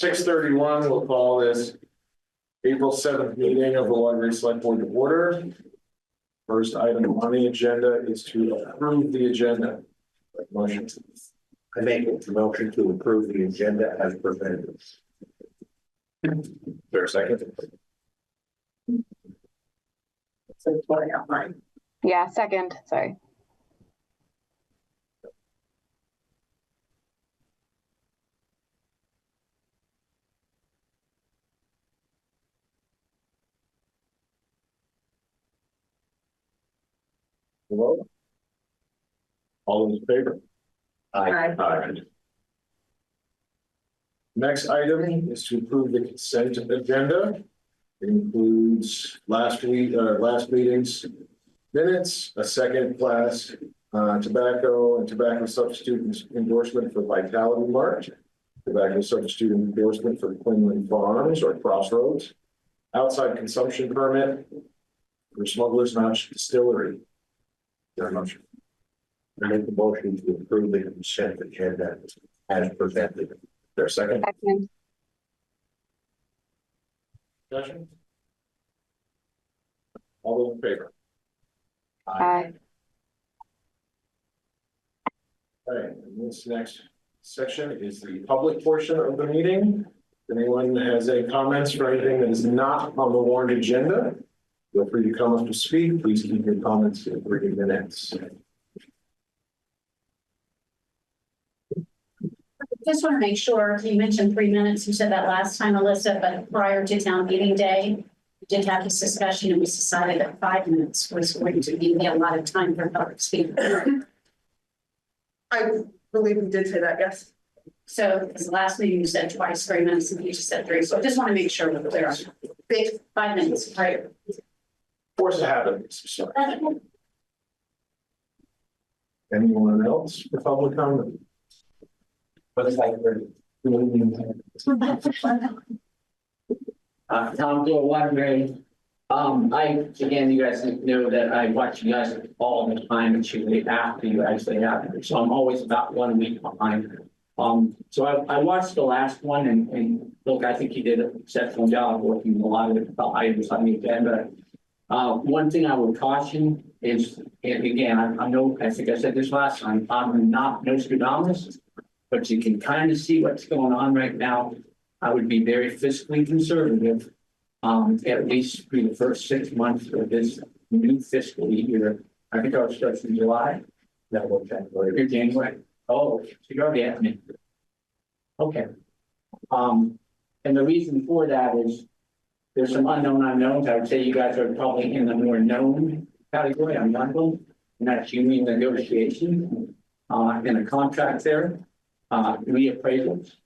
6:31, we'll call this April 7th meeting of the Waterbury Selectboard to order. First item on the agenda is to approve the agenda. Motion. I make a motion to approve the agenda as presented. Is there a second? So it's what I got mine. Yeah, second, sorry. Hello? All those in favor? Aye. Aye. Next item is to approve the consent agenda. It includes last meeting's minutes, a second class tobacco and tobacco substitute endorsement for Vitality Mart, tobacco substitute endorsement for Quinlan Farms or Crossroads, outside consumption permit for Smuggler's Notch Distillery. Very much. I make the motion to approve the consent agenda as presented. There a second? Second. Discussion? All those in favor? Aye. All right, and this next section is the public portion of the meeting. If anyone has any comments for anything that is not on the warrant agenda, feel free to come up to speak. Please keep your comments to 3 minutes. Just want to make sure, you mentioned 3 minutes, you said that last time, Alyssa, but prior to town meeting day, we did have this discussion and we decided that 5 minutes was going to be a lot of time for public speaking. I believe we did say that, yes. So because the last meeting you said twice 3 minutes and you just said 3, so I just want to make sure we're clear on that. 5 minutes, right? Force of habit. Sorry. Anyone else for public comment? Tom Doyle, Waterbury. Again, you guys know that I watch you guys all the time and shoot after you actually happen. So I'm always about 1 week behind. So I watched the last one and look, I think you did an exceptional job working a lot of the items on the agenda. One thing I would caution is, and again, I think I said this last time, I'm not Nostradamus, but you can kind of see what's going on right now. I would be very fiscally conservative, at least through the first 6 months of this new fiscal year. I think ours starts in July. That will January. Or January. Oh, so you're already at me. Okay. And the reason for that is there's some unknown unknowns. I would say you guys are probably in the more known category. I'm not one, and that's union negotiation, and a contract there. Reappraisals,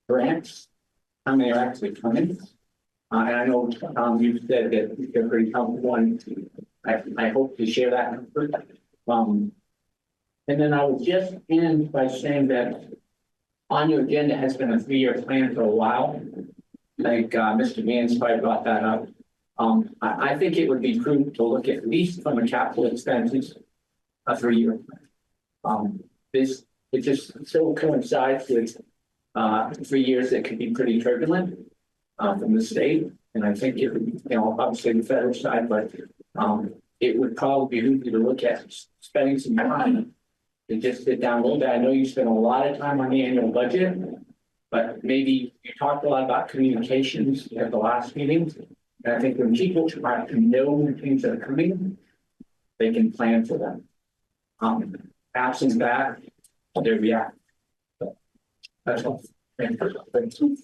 grants, how many are actually coming? And I know, you said that you're pretty comfortable, and I hope to share that number. And then I would just end by saying that on your agenda has been a 3-year plan for a while. Like Mr. Vance probably brought that up. I think it would be prudent to look at least from a capital expenses, a 3-year plan. It just so coincides with 3 years that could be pretty turbulent from the state. And I think it would, obviously the federal side, but it would probably be good to look at spending some time to just sit down a little bit. I know you spent a lot of time on the annual budget, but maybe you talked a lot about communications at the last meeting. And I think when people try to know the things that are coming, they can plan for them. Absent that, they react. That's all. Thank you. Thank you.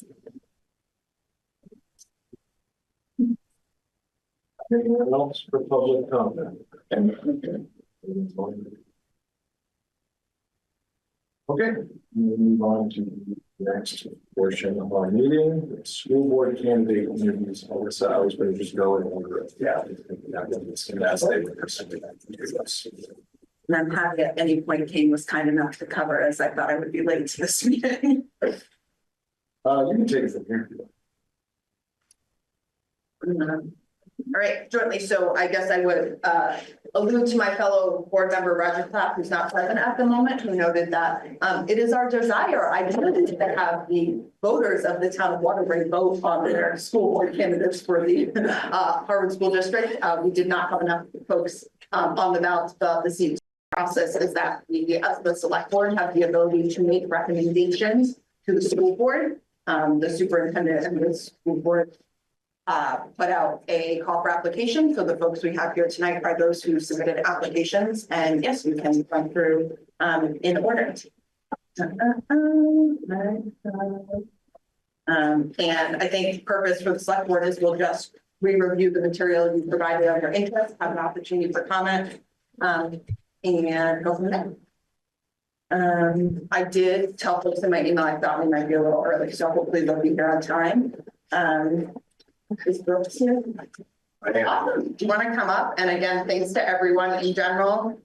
Anyone else for public comment? Okay, we'll move on to the next portion of our meeting. The school board candidate interviews. Alyssa, I was going to just go in order of And I'm happy at any point Kane was kind enough to cover, as I thought I would be late to this meeting. You can take it from here. All right, jointly, so I guess I would allude to my fellow board member Roger Clapp, who's not present at the moment, who noted that it is our desire, I believe, to have the voters of the town of Waterbury vote on their school board candidates for the Harvard School District. We did not have enough folks on the ballot about the seat process is that we, as the select board, have the ability to make recommendations to the school board. The superintendent and the school board put out a call for application. So the folks we have here tonight are those who submitted applications. And yes, we can run through in order. And I think the purpose for the select board is we'll just re-review the material you provided on your interest, have an opportunity for comment, and go from there. I did tell folks in my email I thought we might be a little early, so hopefully they'll be here on time. Is Brooks here? Awesome. Do you want to come up? And again, thanks to everyone in general.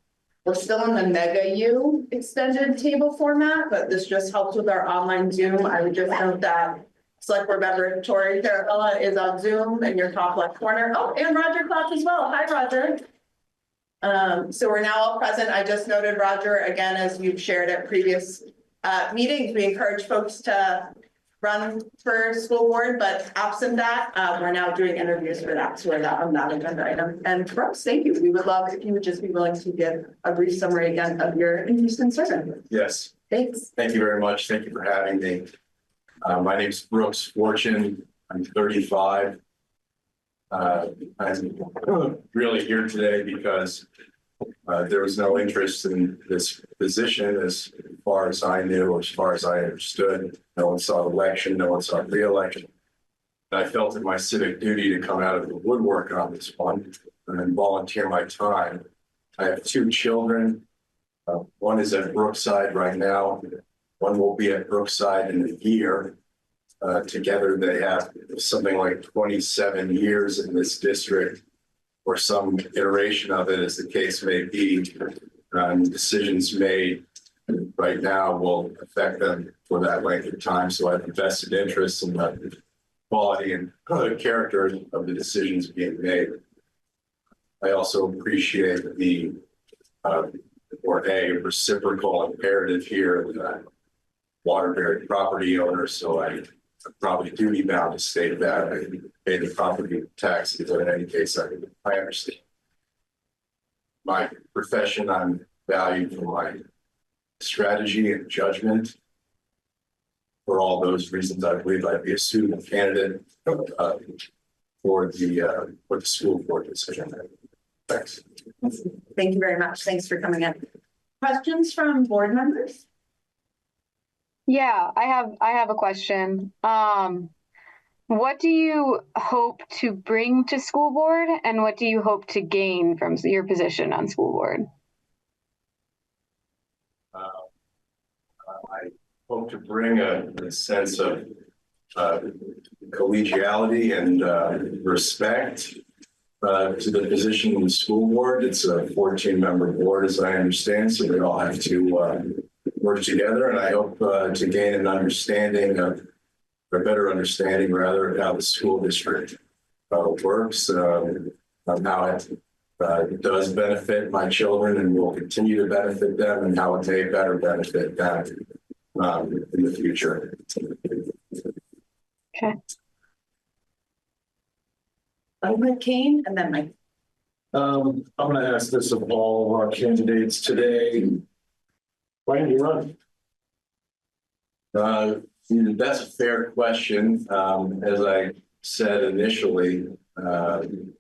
We're still in the Mega U extended table format, but this just helps with our online Zoom. I would just note that Select Board Member Tori Carabella is on Zoom in your top left corner. Oh, and Roger Clark as well. Hi, Roger. So we're now all present. I just noted, Roger, again, as you've shared at previous meetings, we encourage folks to run for school board, but absent that, we're now doing interviews for that. So we're not on that agenda item. And Brooks, thank you. We would love if you would just be willing to give a brief summary again of your interest in serving. Yes. Thanks. Thank you very much. Thank you for having me. My name is Brooks Fortune. I'm 35. I'm really here today because there was no interest in this position as far as I knew, or as far as I understood. No one saw election, no one saw re-election. I felt it my civic duty to come out of the woodwork on this one and volunteer my time. I have 2 children. One is at Brookside right now. One will be at Brookside in a year. Together, they have something like 27 years in this district, or some iteration of it, as the case may be. Decisions made right now will affect them for that length of time. So I have a vested interest in the quality and character of the decisions being made. I also appreciate the reciprocal imperative here that Waterbury property owners. So I'm probably duty bound to state that I pay the property taxes, but in any case, I understand. My profession, I'm valued for my strategy and judgment. For all those reasons, I believe I'd be a suitable candidate for the school board decision. Thanks. Thank you very much. Thanks for coming in. Questions from board members? Yeah, I have a question. What do you hope to bring to school board, and what do you hope to gain from your position on school board? I hope to bring a sense of collegiality and respect to the position in the school board. It's a 14-member board, as I understand, so we all have to work together. And I hope to gain an understanding of, or better understanding rather, of how the school district works, of how it does benefit my children and will continue to benefit them, and how it may better benefit them in the future. Okay. Alderman Kane and then Mike. I'm going to ask this of all of our candidates today. Why didn't you run? That's a fair question. As I said initially, I'm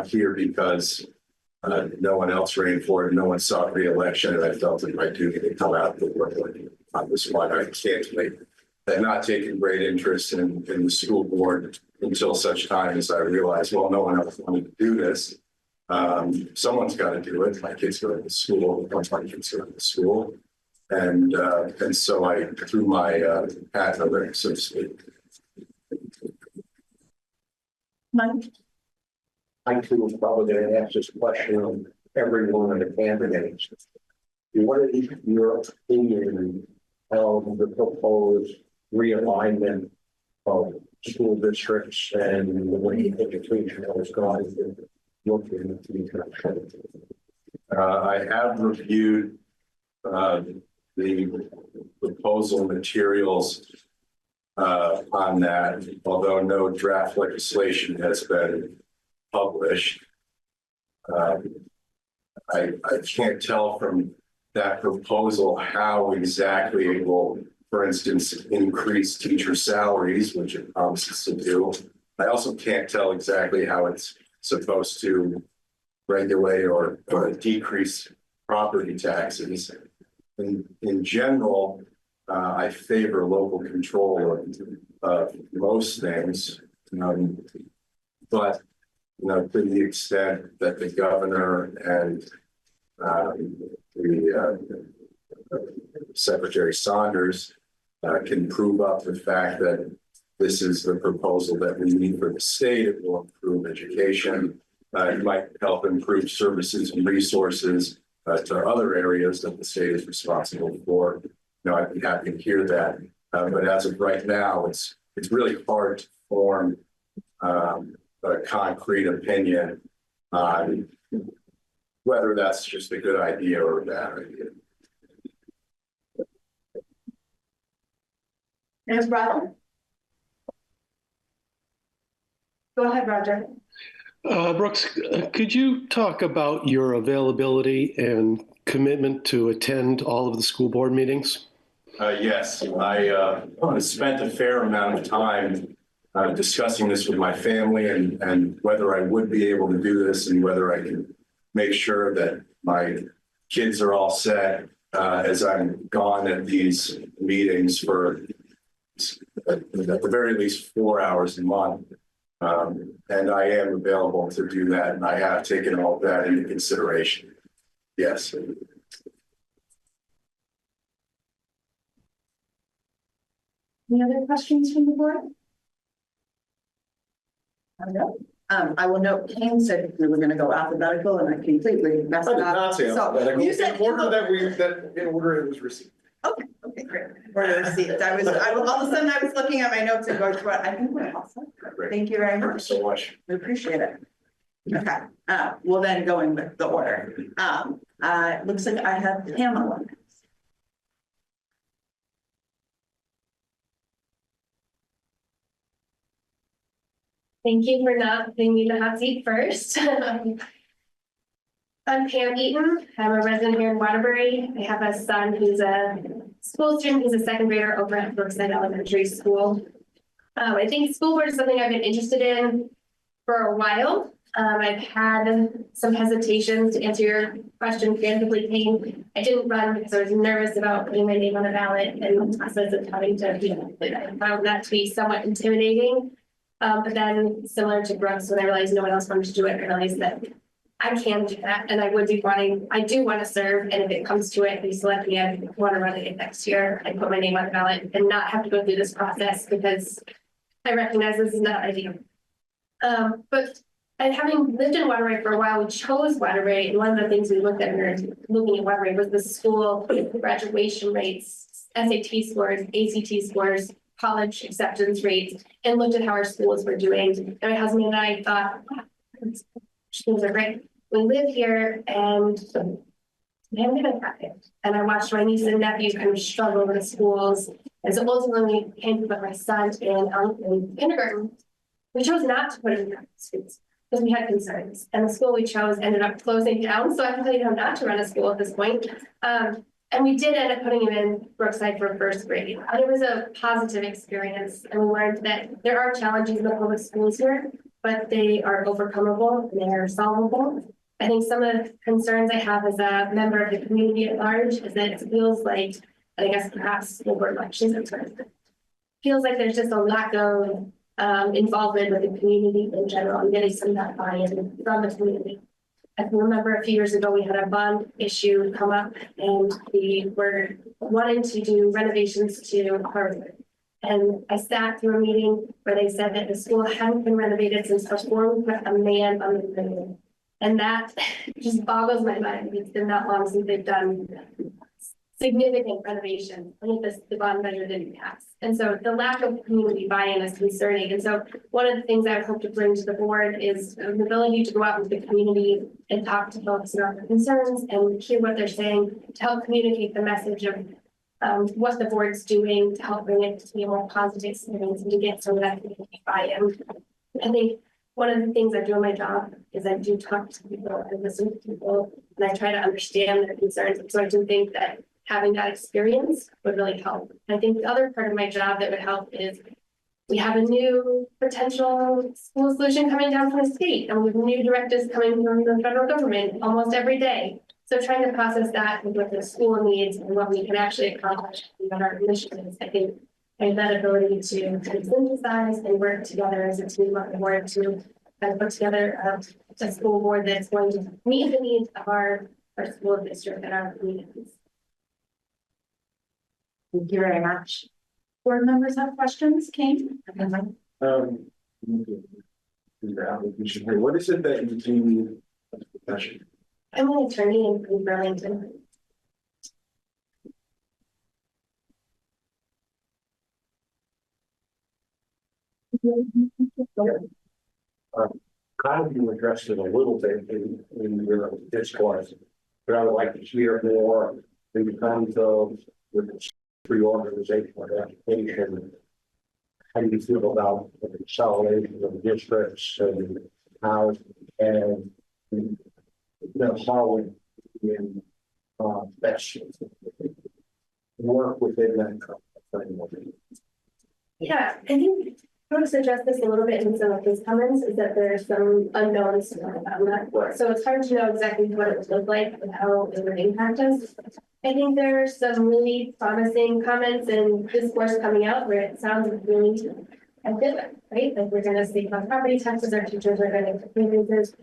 here because no one else ran for it. No one sought re-election, and I felt it my duty to come out the work on this one. I candidly have not taken great interest in the school board until such time as I realized, well, no one else wanted to do this. Someone's got to do it. My kids go to school. Once my kids go to school, and so I threw my hat in the ring, so to speak. Mike. I too was probably going to ask this question of every one of the candidates. What is your opinion of the proposed realignment of school districts and the way education has gone. Looking I have reviewed the proposal materials on that, although no draft legislation has been published. I can't tell from that proposal how exactly it will, for instance, increase teacher salaries, which it promises to do. I also can't tell exactly how it's supposed to regulate or decrease property taxes. In general, I favor local control of most things, but to the extent that the governor and the Secretary Saunders can prove up the fact that this is the proposal that we need for the state, it will improve education. It might help improve services and resources to other areas that the state is responsible for. I'd be happy to hear that. But as of right now, it's really hard to form a concrete opinion on whether that's just a good idea or a bad idea. There's Roger. Go ahead, Roger. Brooks, could you talk about your availability and commitment to attend all of the school board meetings? Yes, I spent a fair amount of time discussing this with my family and whether I would be able to do this and whether I can make sure that my kids are all set as I'm gone at these meetings for at the very least 4 hours a month. And I am available to do that, and I have taken all of that into consideration. Yes. Any other questions from the board? No. I will note Kane said we were going to go alphabetical, and I completely messed I it did up. not say So alphabetical. you said In order that in order it was received. Okay, great. We're going to see it. All of a sudden I was looking at my notes and going, what? I think we're all set. Thank you very Thank you much. so much. We appreciate it. Okay, well then going with the order. It looks like I have Pamela. Thank you for not putting me in the hot seat first. I'm Pam Eaton. I'm a resident here in Waterbury. I have a son who's a school student. He's a second grader over at Brookside Elementary School. I think school board is something I've been interested in for a while. I've had some hesitations to answer your question candidly, Kane. I didn't run because I was nervous about putting my name on a ballot and the process of having to, I found that to be somewhat intimidating. But then similar to Brooks, when I realized no one else wanted to do it, I realized that I can do that. And I would be I do want to serve. And if it comes to it, please select me. I want to run it next year and put my name on the ballot and not have to go through this process because I recognize this is not ideal. But having lived in Waterbury for a while, we chose Waterbury. And one of the things we looked at when we were looking at Waterbury was the school graduation rates, SAT scores, ACT scores, college acceptance rates, and looked at how our schools were doing. And my husband and I thought, wow, schools are great. We live here and we haven't been impacted. And I watched my niece and nephew kind of struggle with the schools. And so ultimately we came to put my son in kindergarten. We chose not to put him in schools because we had concerns. And the school we chose ended up closing down. So I can tell you how not to run a school at this point. And we did end up putting him in Brookside for first grade. And it was a positive experience. And we learned that there are challenges in the public schools here, but they are overcomable and they are solvable. I think some of the concerns I have as a member of the community at large is that it feels like, I guess perhaps school board elections, feels like there's just a lack of involvement with the community in general and getting some of that buy-in from the community. I can remember a few years ago, we had a bond issue come up and we were wanting to do renovations to Harvard. And I sat through a meeting where they said that the school hadn't been renovated since before we put a man on the moon. And that just boggles my mind. It's been that long since they've done significant renovation. I think the bond measure didn't pass. And so the lack of community buy-in is concerning. And so one of the things I would hope to bring to the board is the ability to go out into the community and talk to folks about their concerns and hear what they're saying to help communicate the message of what the board's doing to help bring it to be a more positive experience and to get some of that community buy-in. I think one of the things I do in my job is I do talk to people and listen to people and I try to understand their concerns. So I do think that having that experience would really help. I think the other part of my job that would help is we have a new potential school solution coming down from the state and we have new directives coming from the federal government almost every day. So trying to process that with what the school needs and what we can actually accomplish in our initiatives, I think I have that ability to kind of synthesize and work together as a team on the board to kind of put together a school board that's going to meet the needs of our school district and our communities. Thank you very much. Board members have questions, Kane? Your application here, what is it that you do as a profession? I'm an attorney in Burlington. Kind of you addressed it a little bit in your discourse, but I would like to hear more in terms of with the reorganization of education. How do you feel about the consolidation of districts and how and how we can best work within that framework? Yeah, I think I want to address this a little bit in some of his comments is that there's some unknowns about that. So it's hard to know exactly what it would look like and how it would impact us. I think there's some really promising comments and discourse coming out where it sounds really good, right? Like we're going to see on property taxes, our teachers are going to pay raises.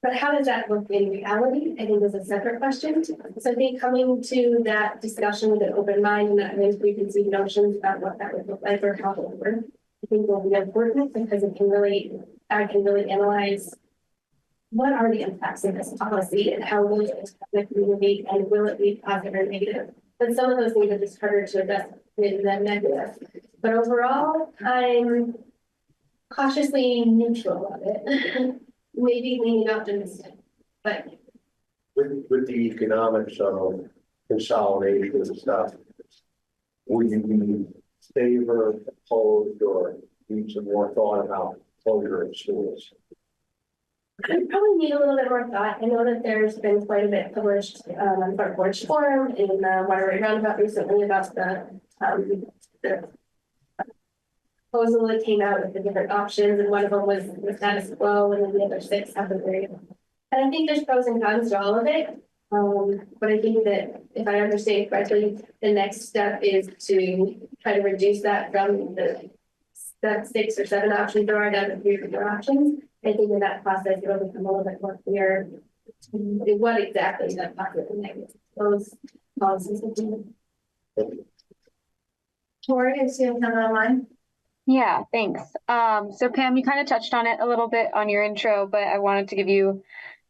But how does that look in reality? I think is a separate question. So I think coming to that discussion with an open mind and not having preconceived notions about what that would look like or how it would work, I think will be important because I can really analyze what are the impacts of this policy and how will it impact the community and will it be positive or negative? But some of those things are just harder to address than negative. But overall, I'm cautiously neutral about it. Maybe leaning optimistic, but With the economics of consolidation and stuff, would you be favor, opposed, or need some more thought about closure of schools? I probably need a little bit more thought. I know that there's been quite a bit published on Front Porch Forum in Waterbury Roundabout recently about the proposal that came out with the different options, and one of them was the status quo, and then the other 6 have the very. And I think there's pros and cons to all of it. But I think that if I understand correctly, the next step is to try to reduce that from the 6 or 7 options there are down to 3 or 4 options. I think in that process, it'll become a little bit more clear what exactly that positive and negative those policies will do. Tori, is you coming online? Yeah, thanks. So Pam, you kind of touched on it a little bit on your intro, but I wanted to give you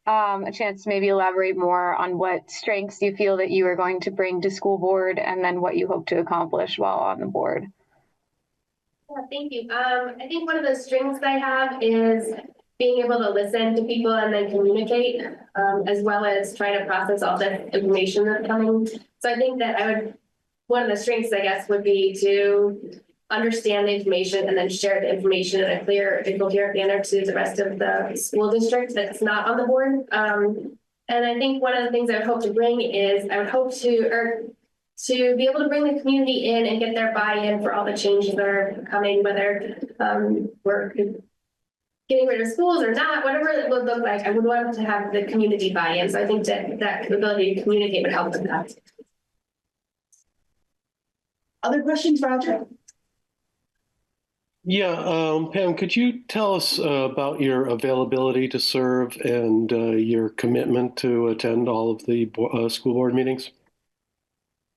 a chance to maybe elaborate more on what strengths you feel that you are going to bring to school board and then what you hope to accomplish while on the board. Yeah, thank you. I think one of the strengths I have is being able to listen to people and then communicate, as well as try to process all the information that's coming. So I think that one of the strengths, I guess, would be to understand the information and then share the information in a clear and coherent manner to the rest of the school district that's not on the board. And I think one of the things I would hope to bring is I would hope to be able to bring the community in and get their buy-in for all the changes that are coming, whether we're getting rid of schools or not, whatever it would look like. I would want to have the community buy-in. So I think that ability to communicate would help with that. Other questions, Roger? Yeah, Pam, could you tell us about your availability to serve and your commitment to attend all of the school board meetings?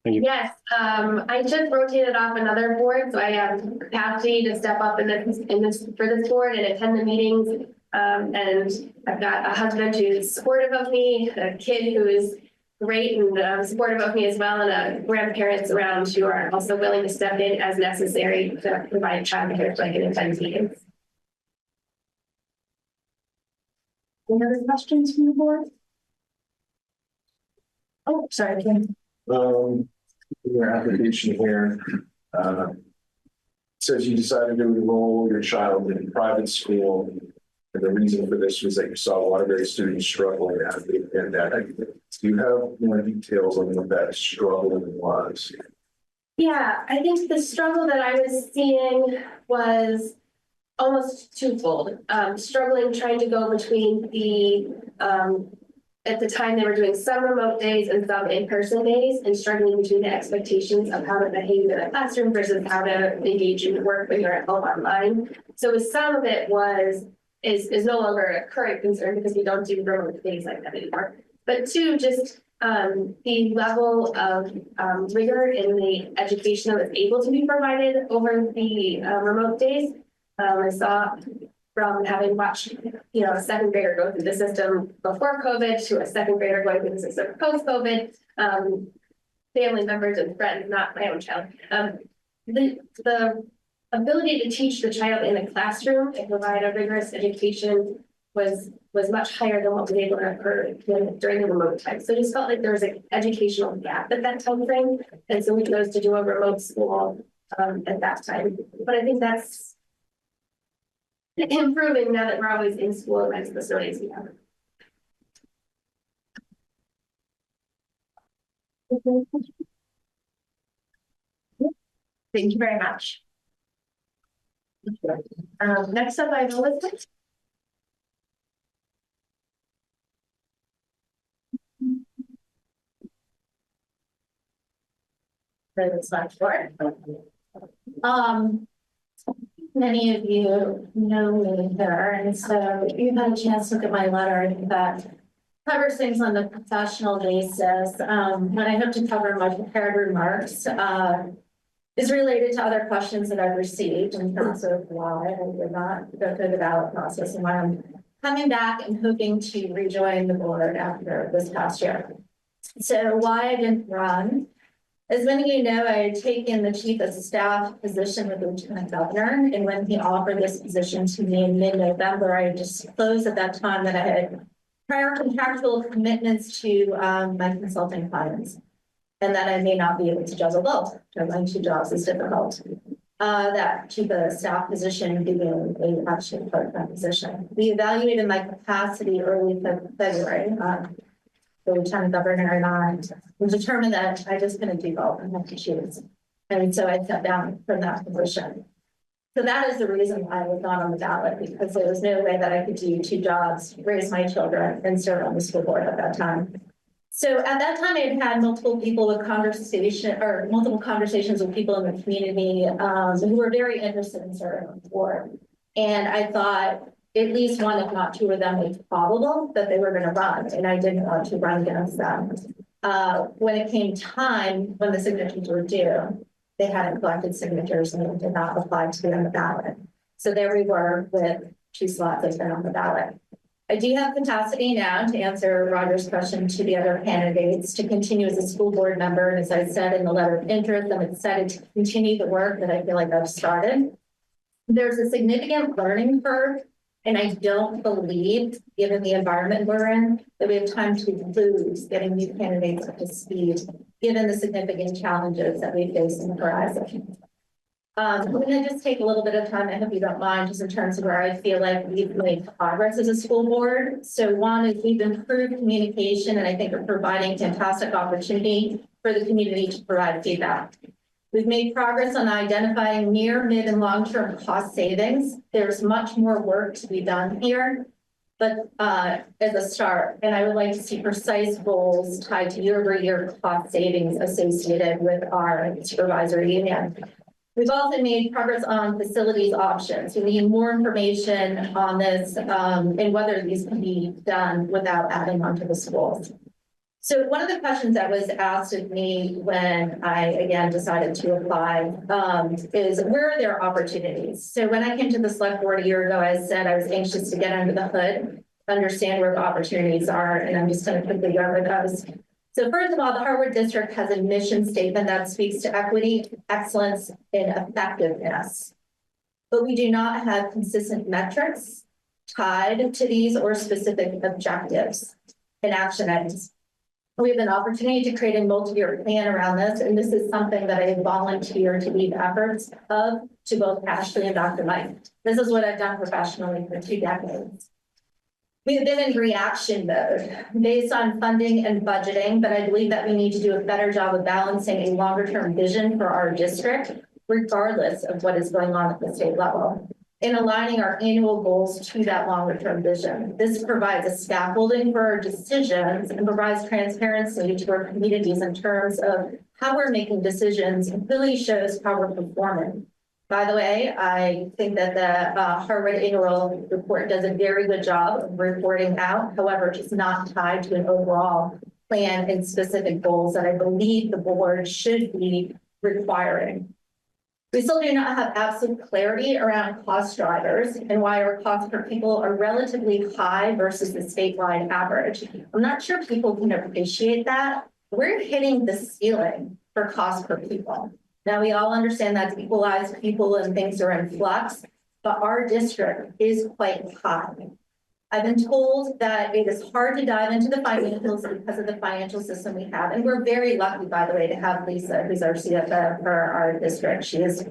Thank you. Yes, I just rotated off another board, so I have capacity to step up for this board and attend the meetings. And I've got a husband who's supportive of me, a kid who is great and supportive of me as well, and grandparents around who are also willing to step in as necessary to provide childcare so I can attend meetings. Any other questions from the board? Oh, sorry, Kim. Your application here, says you decided to enroll your child in private school. And the reason for this was that you saw Waterbury students struggling after the pandemic. Do you have more details on what that struggle was? Yeah, I think the struggle that I was seeing was almost twofold. Struggling trying to go between at the time they were doing some remote days and some in-person days, and struggling between the expectations of how to behave in a classroom versus how to engage in work when you're at home online. So some of it is no longer a current concern because we don't do remote days like that anymore. But two, just the level of rigor in the education that was able to be provided over the remote days. I saw from having watched, a second grader go through the system before COVID to a second grader going through the system post-COVID, family members and friends, not my own child. The ability to teach the child in a classroom and provide a rigorous education was much higher than what was able to occur during the remote time. So I just felt like there was an educational gap at that time frame. And so we chose to do a remote school at that time. But I think that's improving now that we're always in school and the facilities we have. Thank you very much. Next up, I have Elizabeth. For the Selectboard. Many of you know me here, and so if you've had a chance to look at my letter, I think that covers things on the professional basis. What I hope to cover in my prepared remarks is related to other questions that I've received in terms of why I did not go through the ballot process and why I'm coming back and hoping to rejoin the board after this past year. So why I didn't run. As many of you know, I had taken the chief of staff position with the lieutenant governor, and when he offered this position to me in mid-November, I disclosed at that time that I had prior contractual commitments to my consulting clients, and that I may not be able to juggle both. Juggling two jobs is difficult. That chief of staff position being a actually part-time position. We evaluated my capacity early February. The lieutenant governor and I determined that I just couldn't do both and have to choose. And so I stepped down from that position. So that is the reason why I was not on the ballot, because there was no way that I could do two jobs, raise my children, and serve on the school board at that time. So at that time, I had multiple conversations with people in the community who were very interested in serving on the board. And I thought, at least one, if not two of them, was probable that they were going to run, and I didn't want to run against them. When it came time, when the signatures were due, they hadn't collected signatures and did not apply to be on the ballot. So there we were with two slots that been on the ballot. I do have capacity now to answer Roger's question to the other candidates to continue as a school board member. And as I said in the letter of interest, I'm excited to continue the work that I feel like I've started. There's a significant learning curve. And I don't believe, given the environment we're in, that we have time to lose getting new candidates up to speed, given the significant challenges that we face in the horizon. I'm going to just take a little bit of time, I hope you don't mind, just in terms of where I feel like we've made progress as a school board. So one is we've improved communication, and I think we're providing fantastic opportunity for the community to provide feedback. We've made progress on identifying near, mid, and long-term cost savings. There's much more work to be done here, but as a start, and I would like to see precise goals tied to year-over-year cost savings associated with our supervisory union. We've also made progress on facilities options. We need more information on this and whether these can be done without adding on to the schools. So one of the questions that was asked of me when I, again, decided to apply is where are there opportunities? So when I came to the select board a year ago, I said I was anxious to get under the hood, understand where the opportunities are, and I'm just going to quickly go over those. So first of all, the Harvard District has a mission statement that speaks to equity, excellence, and effectiveness. But we do not have consistent metrics tied to these or specific objectives and action items. We have an opportunity to create a multi-year plan around this, and this is something that I volunteer to lead efforts of to both Ashley and Dr. Mike. This is what I've done professionally for 2 decades. We have been in reaction mode based on funding and budgeting, but I believe that we need to do a better job of balancing a longer-term vision for our district, regardless of what is going on at the state level, and aligning our annual goals to that longer-term vision. This provides a scaffolding for our decisions and provides transparency to our communities in terms of how we're making decisions and really shows how we're performing. By the way, I think that the Harvard Annual Report does a very good job of reporting out. However, it's not tied to an overall plan and specific goals that I believe the board should be requiring. We still do not have absolute clarity around cost drivers and why our costs per pupil are relatively high versus the statewide average. I'm not sure people can appreciate that. We're hitting the ceiling for cost per pupil. Now, we all understand that's equalized people and things are in flux, but our district is quite high. I've been told that it is hard to dive into the financials because of the financial system we have. And we're very lucky, by the way, to have Lisa, who's our CFO for our district. She is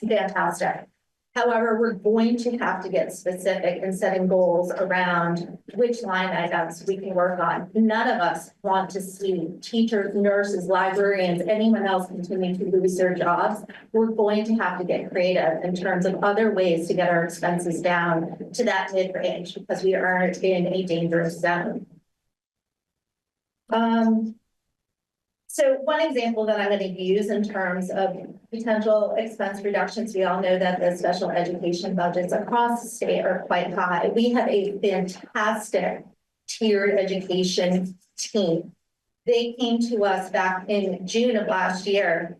fantastic. However, we're going to have to get specific in setting goals around which line items we can work on. None of us want to see teachers, nurses, librarians, anyone else continue to lose their jobs. We're going to have to get creative in terms of other ways to get our expenses down to that mid-range because we are in a dangerous zone. So one example that I'm going to use in terms of potential expense reductions, we all know that the special education budgets across the state are quite high. We have a fantastic tiered education team. They came to us back in June of last year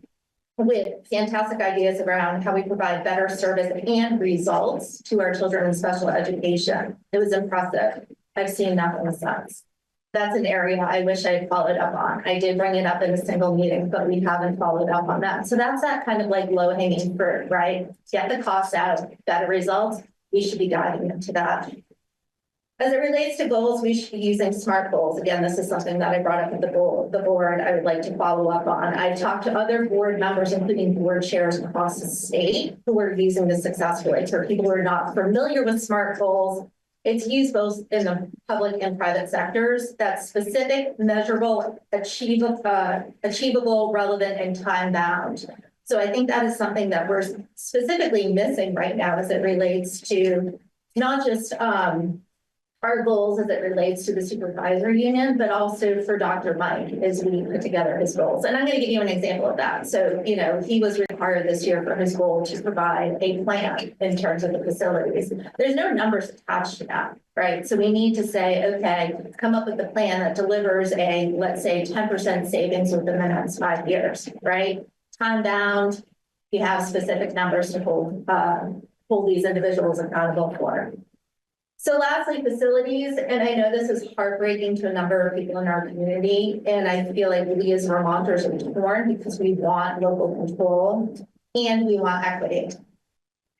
with fantastic ideas around how we provide better service and results to our children in special education. It was impressive. I've seen nothing since. That's an area I wish I had followed up on. I did bring it up in a single meeting, but we haven't followed up on that. So that's that kind of like low hanging fruit, right? Get the costs out, better results. We should be diving into that. As it relates to goals, we should be using SMART goals. Again, this is something that I brought up at the board. I would like to follow up on. I've talked to other board members, including board chairs across the state, who are using this successfully. For people who are not familiar with SMART goals, it's used both in the public and private sectors. That's specific, measurable, achievable, relevant, and time bound. So I think that is something that we're specifically missing right now as it relates to not just our goals as it relates to the supervisor union, but also for Dr. Mike as we put together his goals. And I'm going to give you an example of that. So, you know, he was required this year for his goal to provide a plan in terms of the facilities. There's no numbers attached to that, right? So we need to say, okay, come up with a plan that delivers a, let's say, 10% savings within the next 5 years, right? Time bound, you have specific numbers to hold these individuals accountable for. So lastly, facilities, and I know this is heartbreaking to a number of people in our community, and I feel like we as Vermonters are torn because we want local control and we want equity.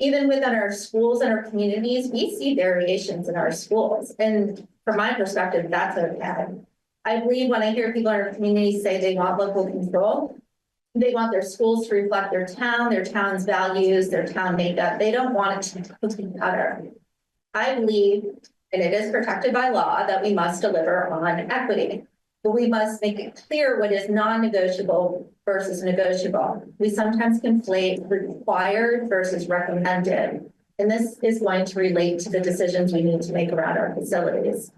Even within our schools and our communities, we see variations in our schools, and from my perspective, that's okay. I believe when I hear people in our community say they want local control, they want their schools to reflect their town's values, their town makeup. They don't want it to be cookie cutter. I believe, and it is protected by law, that we must deliver on equity, but we must make it clear what is non-negotiable versus negotiable. We sometimes conflate required versus recommended, and this is going to relate to the decisions we need to make around our facilities.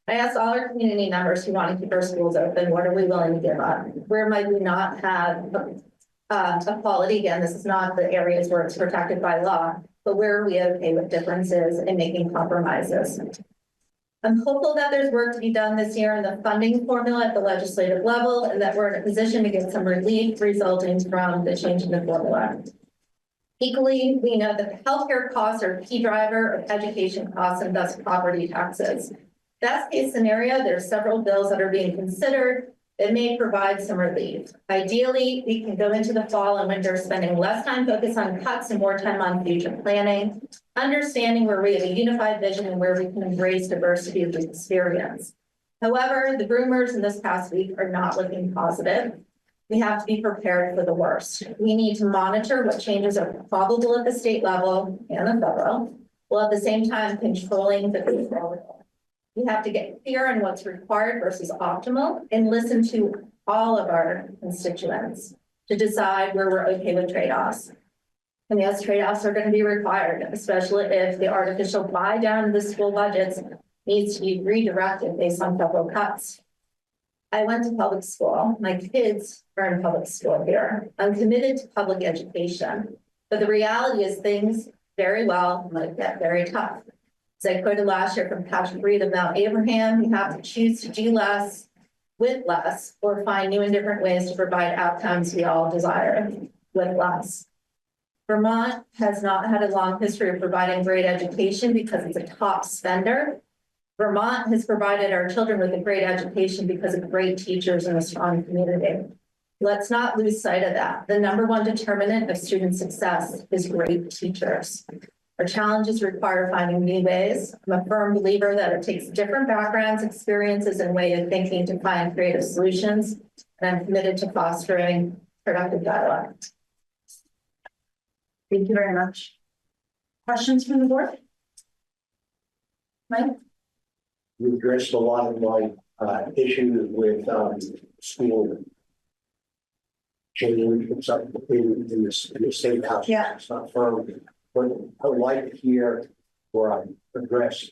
I asked all our community members who want to keep our schools open, what are we willing to give up? Where might we not have equality? Again, this is not the areas where it's protected by law. But where are we okay with differences and making compromises? I'm hopeful that there's work to be done this year in the funding formula at the legislative level, and that we're in a position to get some relief resulting from the change in the formula. Equally, we know that the healthcare costs are a key driver of education costs and thus property taxes. Best case scenario, there's several bills that are being considered it may provide some relief. Ideally, we can go into the fall and winter spending less time focused on cuts and more time on future planning, understanding where we have a unified vision and where we can embrace diversity of experience. However, the rumors in this past week are not looking positive. We have to be prepared for the worst. We need to monitor what changes are probable at the state level and the federal, while at the same time controlling the controllable. We have to get clear on what's required versus optimal and listen to all of our constituents to decide where we're okay with trade-offs. And yes, trade-offs are going to be required, especially if the artificial buy down of the school budgets needs to be redirected based on federal cuts. I went to public school. My kids are in public school here. I'm committed to public education, but the reality is things very well might get very tough. As I quoted last year from Patrick Reed of Mount Abraham, you have to choose to do less with less or find new and different ways to provide outcomes we all desire with less. Vermont has not had a long history of providing great education because it's a top spender. Vermont has provided our children with a great education because of great teachers and a strong community. Let's not lose sight of that. The number one determinant of student success is great teachers. Our challenges require finding new ways. I'm a firm believer that it takes different backgrounds, experiences, and way of thinking to find creative solutions. And I'm committed to fostering productive dialogue. Thank you very much. Questions from the board? Mike? You addressed a lot of my issues with school change and stuff in the state house. Yeah. It's not firm, but I would like to hear where I address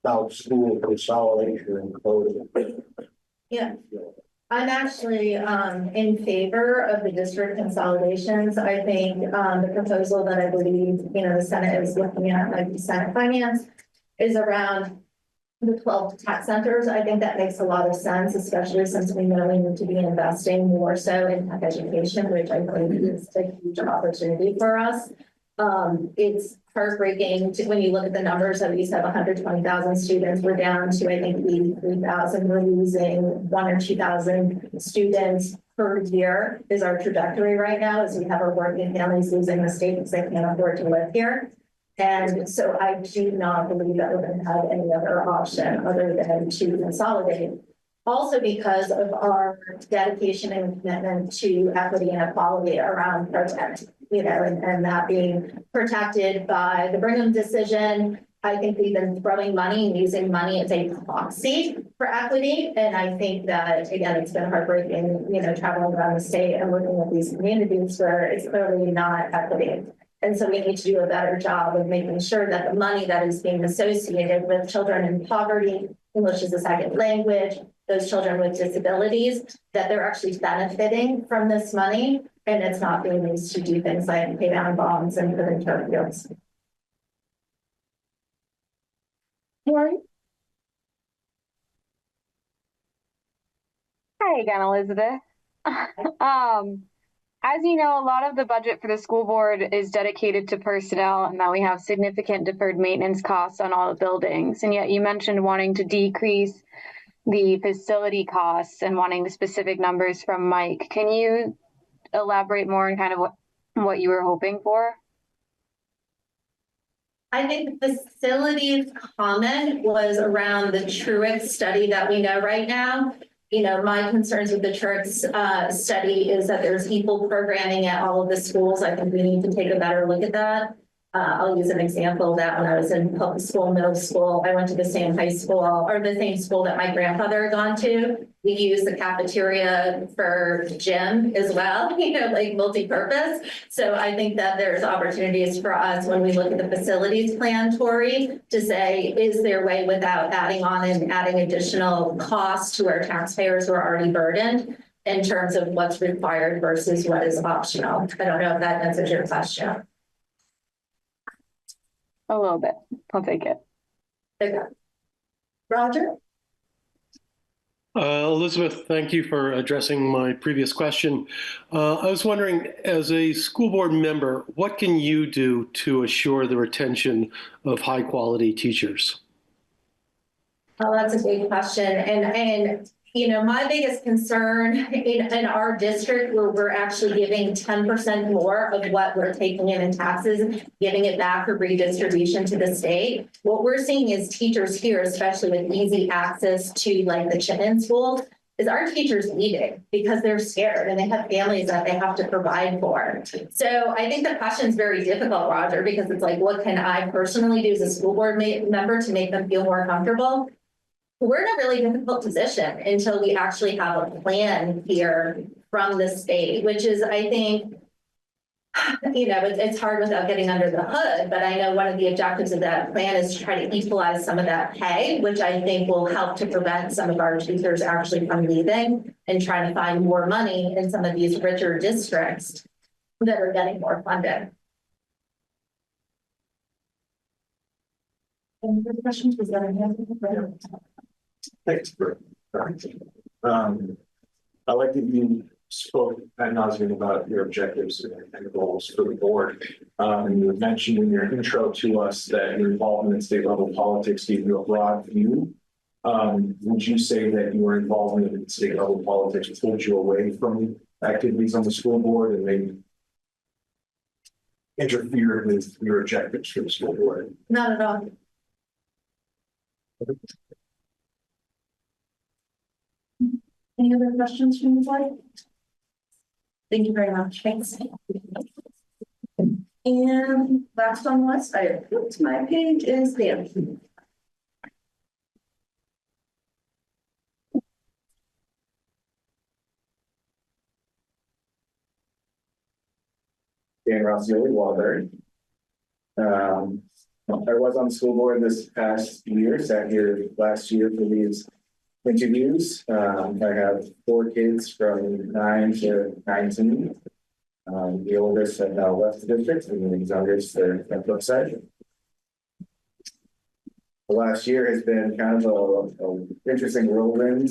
about school consolidation and closing. Yeah. I'm actually in favor of the district consolidations. I think the proposal that I believe, the Senate is looking at, like the Senate Finance, is around the 12 tech centers. I think that makes a lot of sense, especially since we know we need to be investing more so in tech education, which I think is a huge opportunity for us. It's heartbreaking when you look at the numbers that we used to have 120,000 students. We're down to, I think, 83,000. We're losing 1,000 or 2,000 students per year is our trajectory right now, as we have our working families losing the state because they can't afford to live here. And so I do not believe that we're going to have any other option other than to consolidate. Also because of our dedication and commitment to equity and equality around protect, and that being protected by the Brigham decision. I think we've been throwing money and using money as a proxy for equity. And I think that, again, it's been heartbreaking, traveling around the state and looking at these communities where it's clearly not equity. And so we need to do a better job of making sure that the money that is being associated with children in poverty, English as a second language, those children with disabilities, that they're actually benefiting from this money and it's not being used to do things like pay down bonds and put in turf fields. Lori? Hi again, Elizabeth. As you know, a lot of the budget for the school board is dedicated to personnel and that we have significant deferred maintenance costs on all the buildings. And yet you mentioned wanting to decrease the facility costs and wanting specific numbers from Mike. Can you elaborate more on kind of what you were hoping for? I think the facilities comment was around the Truitt study that we know right now. My concerns with the Truitt study is that there's equal programming at all of the schools. I think we need to take a better look at that. I'll use an example that when I was in public school, middle school, I went to the same high school or the same school that my grandfather had gone to. We used the cafeteria for gym as well, like multi-purpose. So I think that there's opportunities for us when we look at the facilities plan, Tori, to say, is there a way without adding on and adding additional costs to our taxpayers who are already burdened in terms of what's required versus what is optional? I don't know if that answers your question. A little bit. I'll take it. Okay. Roger? Elizabeth, thank you for addressing my previous question. I was wondering, as a school board member, what can you do to assure the retention of high quality teachers? Oh, that's a big question. And my biggest concern in our district where we're actually giving 10% more of what we're taking in taxes, giving it back for redistribution to the state. What we're seeing is teachers here, especially with easy access to like the Chittenden schools, is our teachers leaving because they're scared and they have families that they have to provide for. So I think the question is very difficult, Roger, because it's like, what can I personally do as a school board member to make them feel more comfortable? We're in a really difficult position until we actually have a plan here from the state, which is, I think, it's hard without getting under the hood, but I know one of the objectives of that plan is to try to equalize some of that pay, which I think will help to prevent some of our teachers actually from leaving and trying to find more money in some of these richer districts that are getting more funded. Any other questions? Was that a hand? Thanks for I like that you spoke ad nauseam about your objectives and goals for the board. And you mentioned in your intro to us that your involvement in state level politics gave you a broad view. Would you say that your involvement in state level politics pulled you away from activities on the school board and maybe interfered with your objectives for the school board? Not at all. Any other questions from the board? Thank you very much. Thanks. And last on the list, I flipped my page is Dan. Dan Rossioli, Waterbury. I was on the school board this past year, sat here last year for these interviews. I have 4 kids from 9 to 19. The oldest have now left the district, and the youngest are at the side. The last year has been kind of a interesting whirlwind,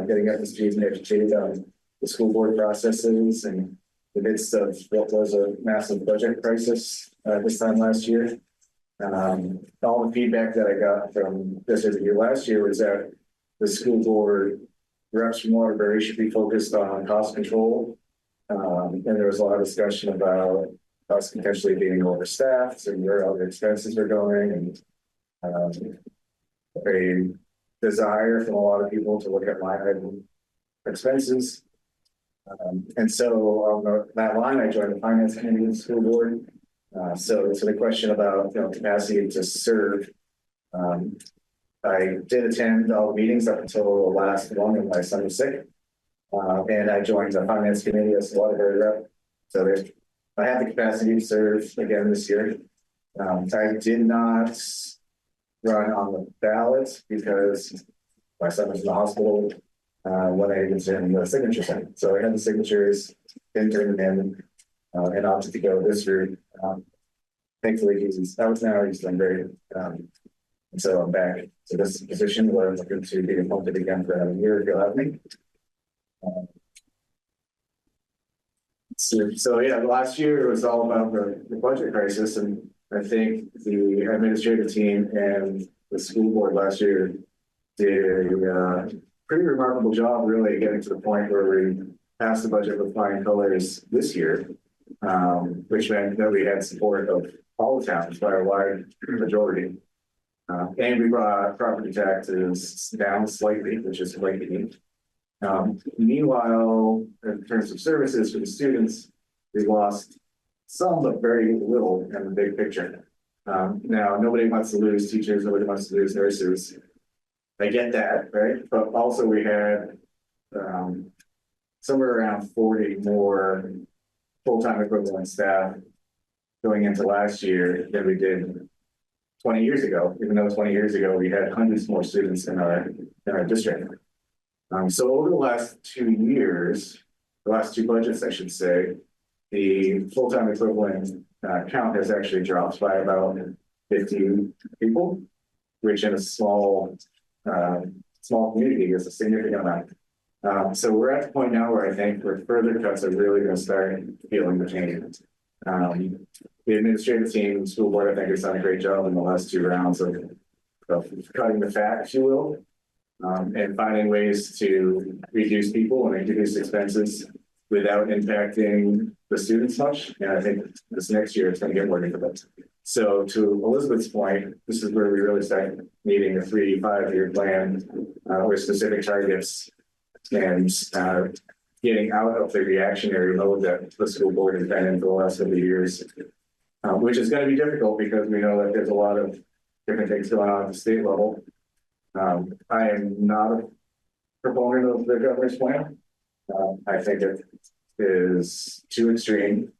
getting up to speed and educated on the school board processes and the midst of what was a massive budget crisis this time last year. All the feedback that I got from this interview last year was that the school board reps from Waterbury should be focused on cost control. And there was a lot of discussion about us potentially being overstaffed and where other expenses are going, and a desire from a lot of people to look at line item expenses. And so on that line, I joined the finance committee of the school board. So the question about capacity to serve. I did attend all the meetings up until the last one, and my son was sick. And I joined the finance committee as a Waterbury rep. So I have the capacity to serve again this year. I did not run on the ballot because my son was in the hospital when I was in the signature center. So I had the signatures, didn't turn them in, and opted to go this route. Thankfully, he's done great. And so I'm back to this position where I'm looking to be appointed again for another year if you'll have me. So yeah, the last year was all about the budget crisis, and I think the administrative team and the school board last year did a pretty remarkable job really getting to the point where we passed the budget with flying colors this year, which meant that we had support of all the towns by a wide majority. And we brought property taxes down slightly, which is quite unique. Meanwhile, in terms of services for the students, we lost some, but very little in the big picture. Now, nobody wants to lose teachers, nobody wants to lose nurses. I get that, right? But also we had somewhere around 40 more full-time equivalent staff going into last year than we did 20 years ago, even though 20 years ago we had hundreds more students in our district. So over the last 2 years, the last 2 budgets, I should say, the full-time equivalent count has actually dropped by about 50 people, which in a small community is a significant amount. So we're at the point now where I think where further cuts are really going to start feeling the pain. The administrative team, the school board, I think has done a great job in the last 2 rounds of cutting the fat, if you will. And finding ways to reduce people and reduce expenses without impacting the students much. And I think this next year it's going to get more difficult. So to Elizabeth's point, this is where we really start needing a 3-5 year plan with specific targets and getting out of the reactionary mode that the school board has been in for the last couple of years, which is going to be difficult because we know that there's a lot of different things going on at the state level. I am not a proponent of the governor's plan. I think it is too extreme,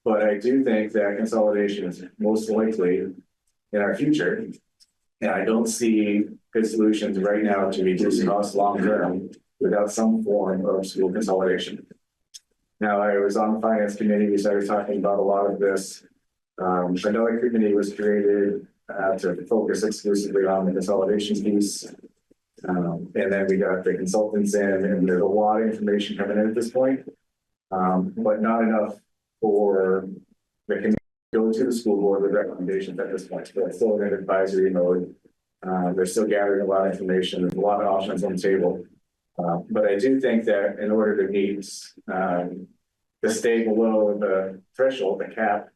but I do think that consolidation is most likely in our future. And I don't see good solutions right now to reduce costs long term without some form of school consolidation. Now, I was on the finance committee, we started talking about a lot of this. Another committee was created to focus exclusively on the consolidation piece. And then we got the consultants in, and there's a lot of information coming in at this point, but not enough for the committee to go to the school board with recommendations at this point. So it's still in an advisory mode. They're still gathering a lot of information. There's a lot of options on the table. But I do think that in order to meet to stay below the threshold, the cap,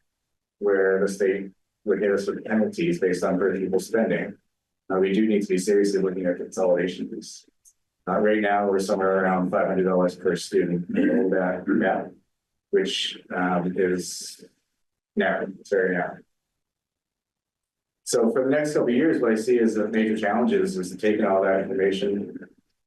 where the state would hit us with penalties based on per pupil spending, we do need to be seriously looking at consolidation piece. Right now, we're somewhere around $500 per student below that gap, which is narrow. It's very narrow. So for the next couple of years, what I see as the major challenges is to take all that information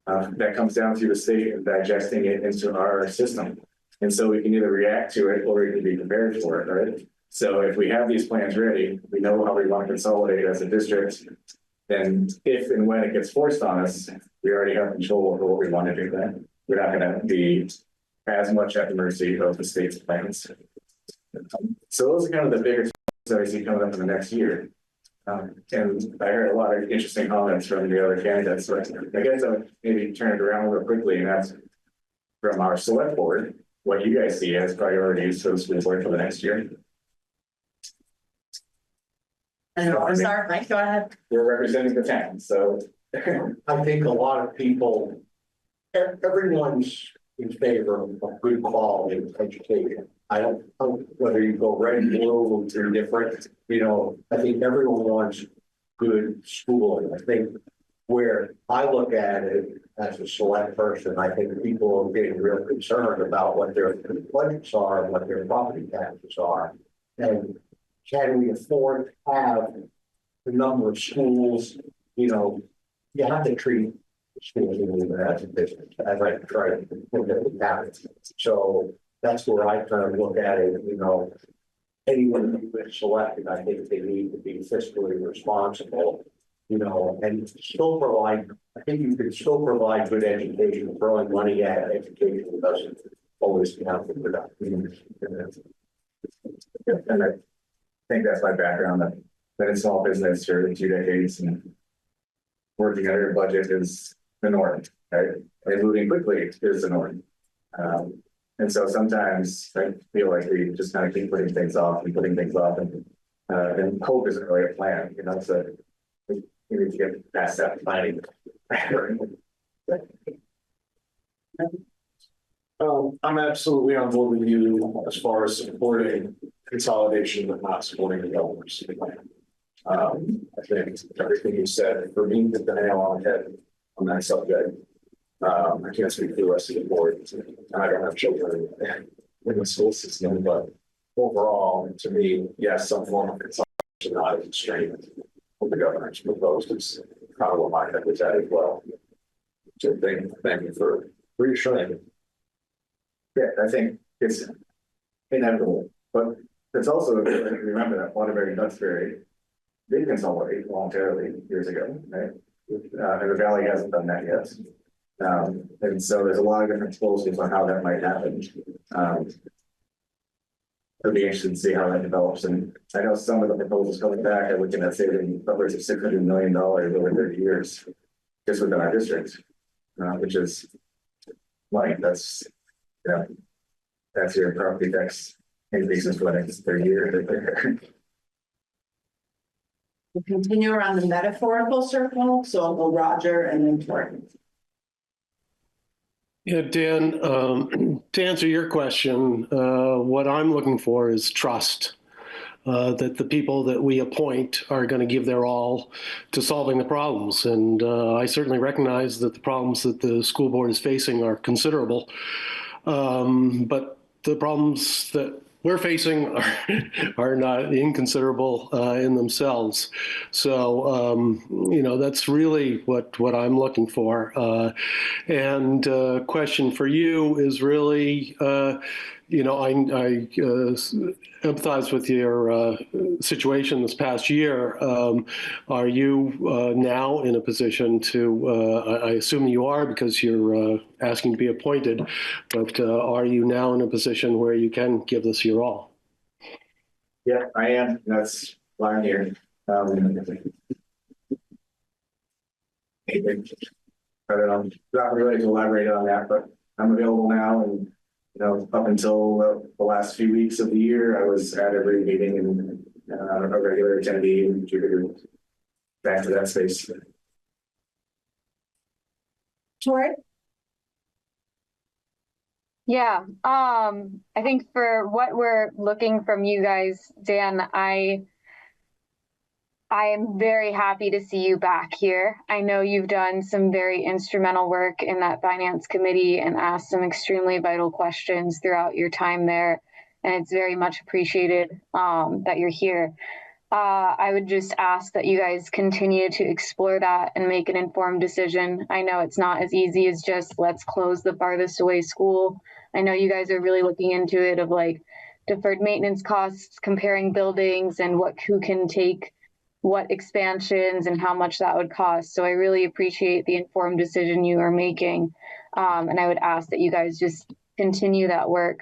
that comes down through the state and digesting it into our system. And so we can either react to it or we can be prepared for it, right? So if we have these plans ready, we know how we want to consolidate as a district. And if and when it gets forced on us, we already have control over what we want to do then. We're not going to be as much at the mercy of the state's plans. So those are kind of the bigger things that I see coming up in the next year. And I heard a lot of interesting comments from the other candidates. So I guess I'll maybe turn it around real quickly and ask from our select board what you guys see as priorities for the school board for the next year. And I'll start, Mike, go ahead. We're representing the town, so. I think a lot of people, everyone's in favor of good quality education. I don't know whether you go red, blue, or different, I think everyone wants good schooling. I think where I look at it as a select person, I think people are getting real concerned about what their budgets are and what their property taxes are. And can we afford to have the number of schools, you have to treat schools as a business, as I try to look at the habits. So that's where I kind of look at it, anyone who gets selected, I think they need to be fiscally responsible, and still provide, I think you can still provide good education. Throwing money at education doesn't always count for production. And I think that's my background. I've been in small business for 2 decades, and working under a budget is the norm, right? And moving quickly is the norm. And so sometimes I feel like we just kind of keep putting things off, and hope isn't really a plan, so we need to get past that planning. I'm absolutely on board with you as far as supporting consolidation, but not supporting developers. I think everything you said, for me, hit the nail on the head on that subject. I can't speak for the rest of the board, and I don't have children in the school system, but overall, to me, yes, some form of consolidation, not as extreme what the governor's proposed is kind of what my head was at as well. So thank you for reassuring. Yeah, I think it's inevitable, but it's also remember that Waterbury and Duxbury did consolidate voluntarily years ago, right? And the Valley hasn't done that yet. And so there's a lot of different proposals on how that might happen. It'll be interesting to see how that develops. And I know some of the proposals coming back are looking at saving upwards of $600 million over 30 years just within our district, which is like that's your property tax increases for the next 30 years. We'll continue around the metaphorical circle, so I'll go Roger and then Tori. Yeah, Dan, to answer your question, what I'm looking for is trust. That the people that we appoint are going to give their all to solving the problems. And I certainly recognize that the problems that the school board is facing are considerable. But the problems that we're facing are not inconsiderable in themselves. So, that's really what I'm looking for. And question for you is really, I empathize with your situation this past year. Are you now in a position to, I assume you are because you're asking to be appointed, but are you now in a position where you can give this your all? Yeah, I am. That's why I'm here. I don't know, not really to elaborate on that, but I'm available now, and up until the last few weeks of the year, I was at every meeting and a regular attendee and contributor back to that space. Tori? Yeah, I think for what we're looking from you guys, Dan, I am very happy to see you back here. I know you've done some very instrumental work in that finance committee and asked some extremely vital questions throughout your time there. And it's very much appreciated that you're here. I would just ask that you guys continue to explore that and make an informed decision. I know it's not as easy as just let's close the farthest away school. I know you guys are really looking into it of like deferred maintenance costs, comparing buildings and who can take what expansions and how much that would cost. So I really appreciate the informed decision you are making. And I would ask that you guys just continue that work.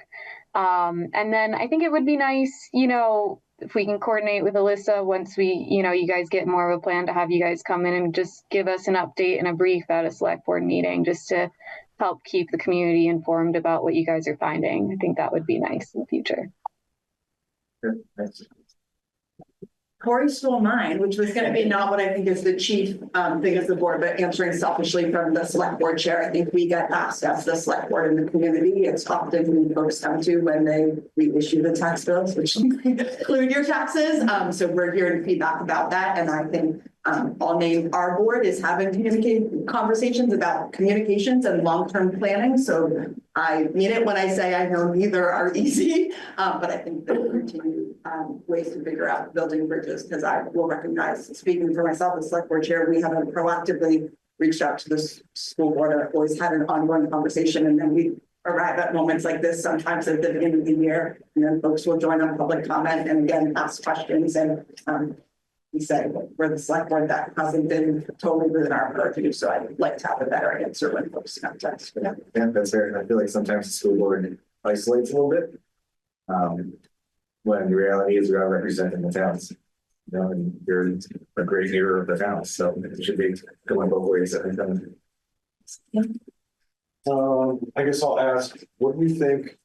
And then I think it would be nice, if we can coordinate with Alyssa once you guys get more of a plan to have you guys come in and just give us an update and a brief at a select board meeting just to help keep the community informed about what you guys are finding. I think that would be nice in the future. Good, thanks. Corey stole mine, which was going to be not what I think is the chief thing as the board, but answering selfishly from the select board chair. I think we get asked as the select board in the community. It's often who folks come to when they reissue the tax bills, which include your taxes. So we're hearing feedback about that. And I think I'll name our board is having conversations about communications and long-term planning. So I mean it when I say I know neither are easy, but I think there will continue ways to figure out building bridges, because I will recognize, speaking for myself as select board chair, we haven't proactively reached out to the school board or always had an ongoing conversation. And then we arrive at moments like this sometimes at the beginning of the year, and then folks will join on public comment and again ask questions. And we said we're the select board, that hasn't been totally within our purview. So I'd like to have a better answer when folks come to us. Yeah, that's fair. I feel like sometimes the school board isolates a little bit. When the reality is we are representing the towns, and you're a great hero of the town, so it should be going both ways. I guess I'll ask, what do you think?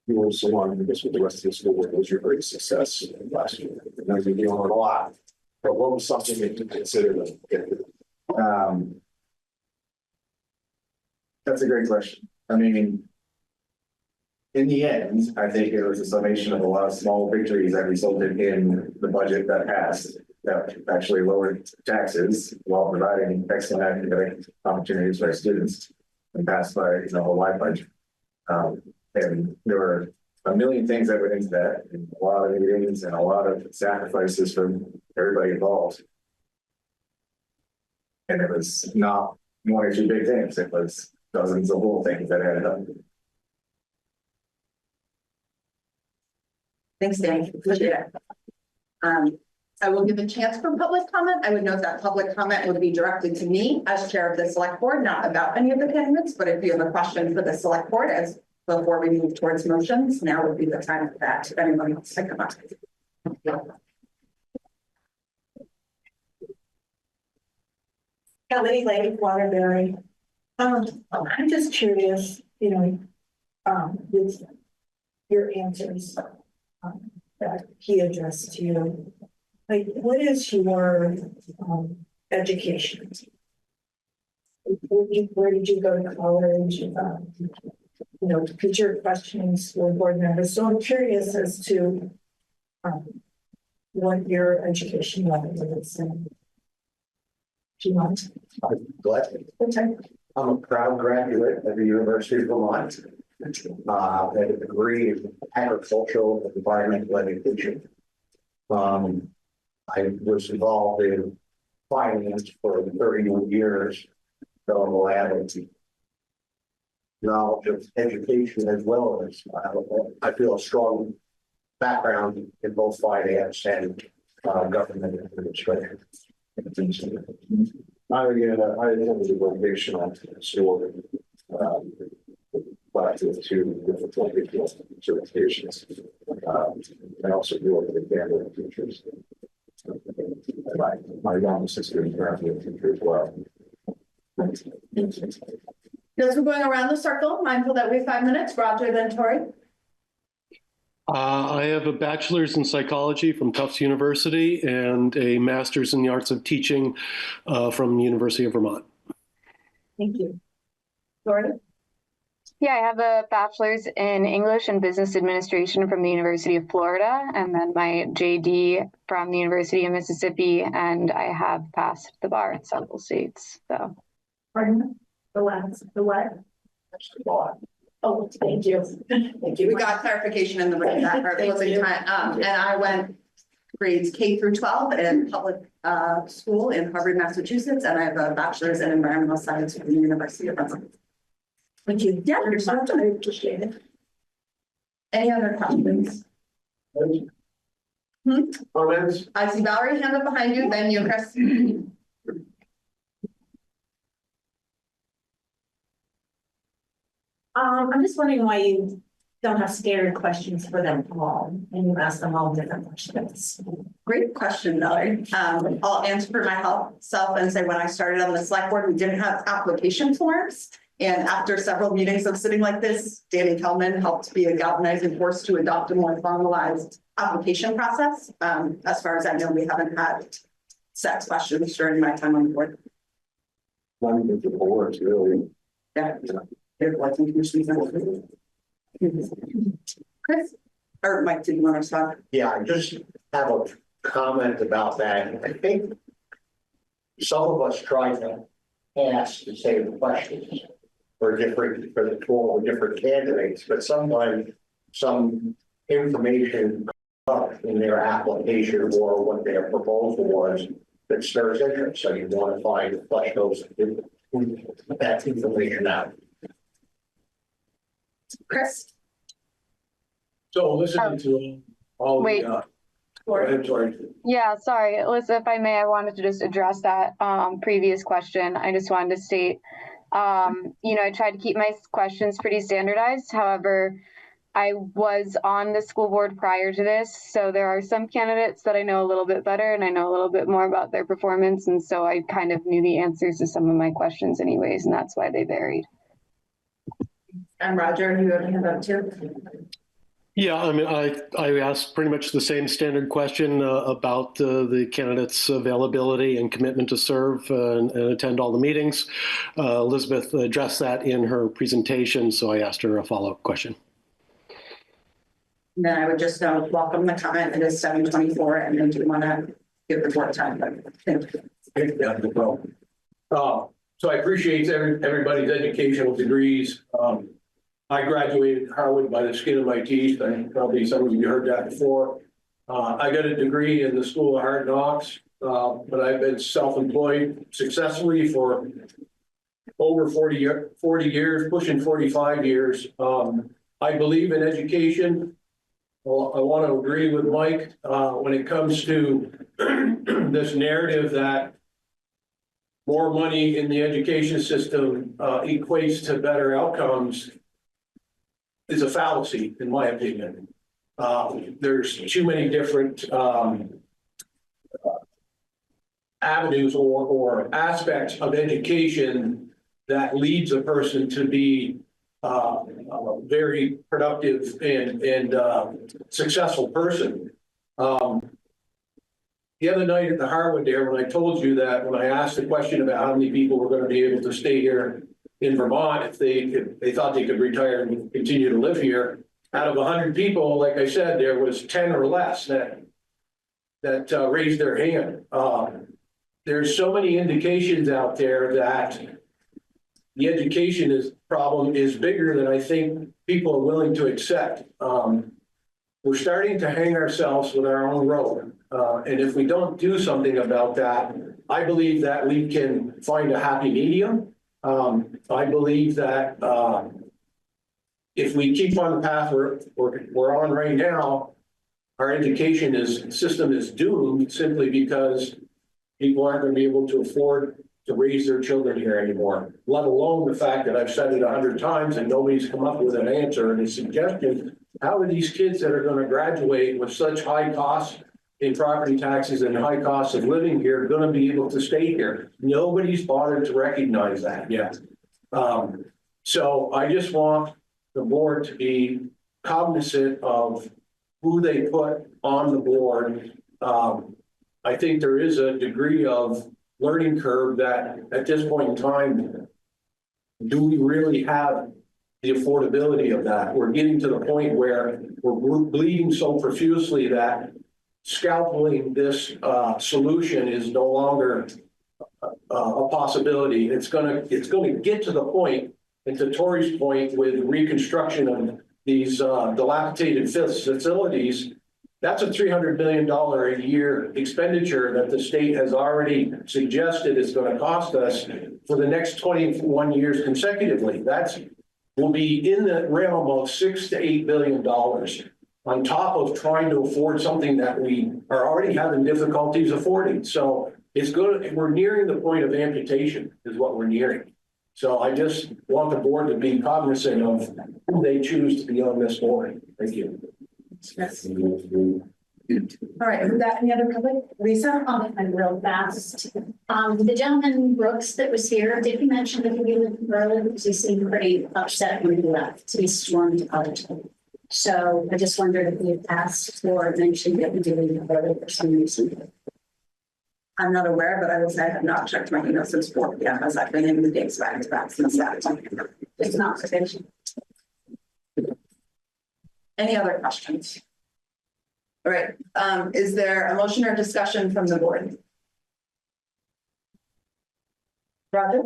You were so long, I guess with the rest of the school board was your greatest success last year. I know you're dealing with a lot, but what was something that you considered? That's a great question. I mean, in the end, I think it was a summation of a lot of small victories that resulted in the budget that passed, that actually lowered taxes while providing excellent academic opportunities for our students, and passed by a wide budget. And there were a million things that went into that, and a lot of meetings and a lot of sacrifices from everybody involved. And it was not one or two big things, it was dozens of little things that added up. Thanks, Dan. Appreciate it. I will give a chance for public comment. I would note that public comment would be directed to me as chair of the select board, not about any of the candidates, but if you have a question for the select board as before we move towards motions, now would be the time for that. If anyone wants to come up. Kelly Lake, Waterbury. I'm just curious, with your answers that he addressed to you. like, what is your education? Where did you go to college? You know, to put your questions for board members. So I'm curious as to what your education level is. And do you want? I'm glad. Okay. I'm a proud graduate of the University of Vermont. I had a degree in agricultural and environmental education. I was involved in finance for 31 years, so I have knowledge of education as well as I feel a strong background in both finance and government administration. I attended a vocational school, but I did two different vocational certifications. I also grew up with a family of teachers. My mom is sister is a teacher as well. Because we're going around the circle, mindful that we have 5 minutes, Roger, then Tori. I have a bachelor's in psychology from Tufts University and a master's in the arts of teaching from the University of Vermont. Thank you. Tori? Yeah, I have a bachelor's in English and business administration from the University of Florida, and then my JD from the University of Mississippi, and I have passed the bar in several states. So, Pardon? The what? Oh, thank you. Thank you. We got clarification in the room that our closing time. And I went grades K through 12 in public school in Harvard, Massachusetts, and I have a bachelor's in environmental science from the University of Vermont. Thank you. Yeah, you're so I appreciate it. Any other questions? Comments? I see Valerie hand up behind you, then you, Chris. I'm just wondering why you don't have standard questions for them all, and you ask them all different questions. Great question, Valerie. I'll answer for myself and say when I started on the select board, we didn't have application forms. And after several meetings of sitting like this, Danny Kelman helped be a galvanizing force to adopt a more formalized application process. As far as I know, we haven't had sex questions during my time on the board. Not even the boards, really. Yeah. Chris or Mike, did you want to start? Yeah, I just have a comment about that. I think some of us try to ask the same questions for different candidates, but sometimes some information up in their application or what their proposal was that stirs interest. So you want to flesh that information out. Chris? So listening to all Wait. the, go ahead, sorry. yeah, sorry, Alyssa, if I may, I wanted to just address that previous question. I just wanted to state, I tried to keep my questions pretty standardized. However, I was on the school board prior to this, so there are some candidates that I know a little bit better and I know a little bit more about their performance. And so I kind of knew the answers to some of my questions anyways, and that's why they varied. And Roger, you have a hand up too? Yeah, I mean, I asked pretty much the same standard question about the candidates' availability and commitment to serve and attend all the meetings. Elizabeth addressed that in her presentation, so I asked her a follow-up question. Then I would just welcome the comment. It is 7:24, and then do you want to give the board time? Thank you. Yeah, no problem. So I appreciate everybody's educational degrees. I graduated Harvard by the skin of my teeth, and probably some of you heard that before. I got a degree in the School of Hard Knocks, but I've been self-employed successfully for over 40 years, pushing 45 years. I believe in education. Well, I want to agree with Mike when it comes to this narrative that more money in the education system equates to better outcomes is a fallacy, in my opinion. There's too many different avenues or aspects of education that leads a person to be very productive and successful person. the other night at the Harwood there, when I told you that, when I asked the question about how many people were gonna be able to stay here in Vermont, if they thought they could retire and continue to live here, out of 100 people, like I said, there was 10 or less that raised their hand. There's so many indications out there that the education problem is bigger than I think people are willing to accept. We're starting to hang ourselves with our own rope. And if we don't do something about that, I believe that we can find a happy medium. I believe that if we keep on the path we're on right now, our education system is doomed simply because people aren't going to be able to afford to raise their children here anymore, let alone the fact that I've said it 100 times and nobody's come up with an answer and a suggestion. How are these kids that are going to graduate with such high costs in property taxes and high costs of living here going to be able to stay here? Nobody's bothered to recognize that yet. So I just want the board to be cognizant of who they put on the board. I think there is a degree of learning curve that at this point in time, do we really have the affordability of that? We're getting to the point where we're bleeding so profusely that scalpeling this solution is no longer a possibility. It's going to get to the point, and to Tori's point, with reconstruction of these dilapidated facilities, that's a $300 million a year expenditure that the state has already suggested is going to cost us for the next 21 years consecutively. Will be in the realm of $6 to $8 billion on top of trying to afford something that we are already having difficulties affording. So it's good. We're nearing the point of amputation is what we're nearing. So I just want the board to be cognizant of who they choose to be on this board. Thank you. Yes. All right, who got any other public? Lisa? And real fast. The gentleman Brooks that was here, did he mention that he lived early? Because he seemed pretty upset when he left. He stormed out. So I just wondered if he had asked or mentioned that he did leave early for some reason. I'm not aware, but I will say I have not checked my email since 4 p.m. as I've been in the days back to back since that time. It's not sufficient. Any other questions? All right, is there a motion or discussion from the board? Roger?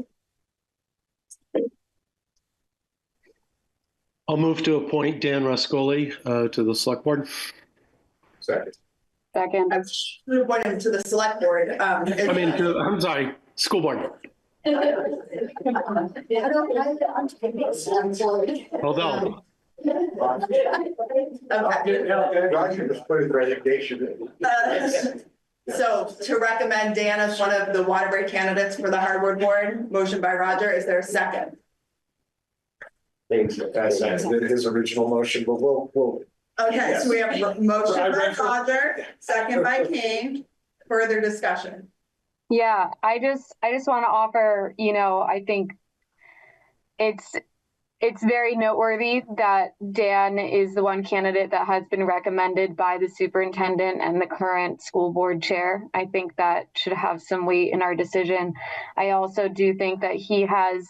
I'll move to appoint Dan Rascoli to the select board. Second. Second. I'm going to appoint him to the select board. I'm sorry, school board. Although. Roger just put his resignation in. So to recommend Dan as one of the Waterbury candidates for the hardwood board, motion by Roger, is there a second? Thanks. That's his original motion, but we'll. Okay, so we have a motion by Roger, second by Kane, further discussion. Yeah, I just want to offer, I think it's very noteworthy that Dan is the one candidate that has been recommended by the superintendent and the current school board chair. I think that should have some weight in our decision. I also do think that he has,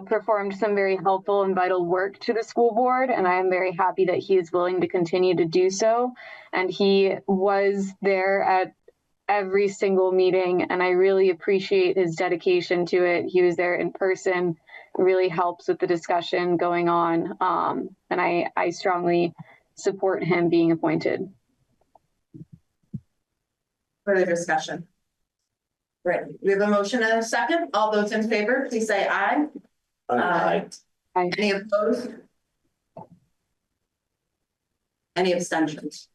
performed some very helpful and vital work to the school board, and I am very happy that he is willing to continue to do so. And he was there at every single meeting, and I really appreciate his dedication to it. He was there in person. Really helps with the discussion going on. And I strongly support him being appointed. Further discussion. Right, we have a motion and a second. All those in favor, please say aye. Aye. Aye. Any opposed? Any abstentions?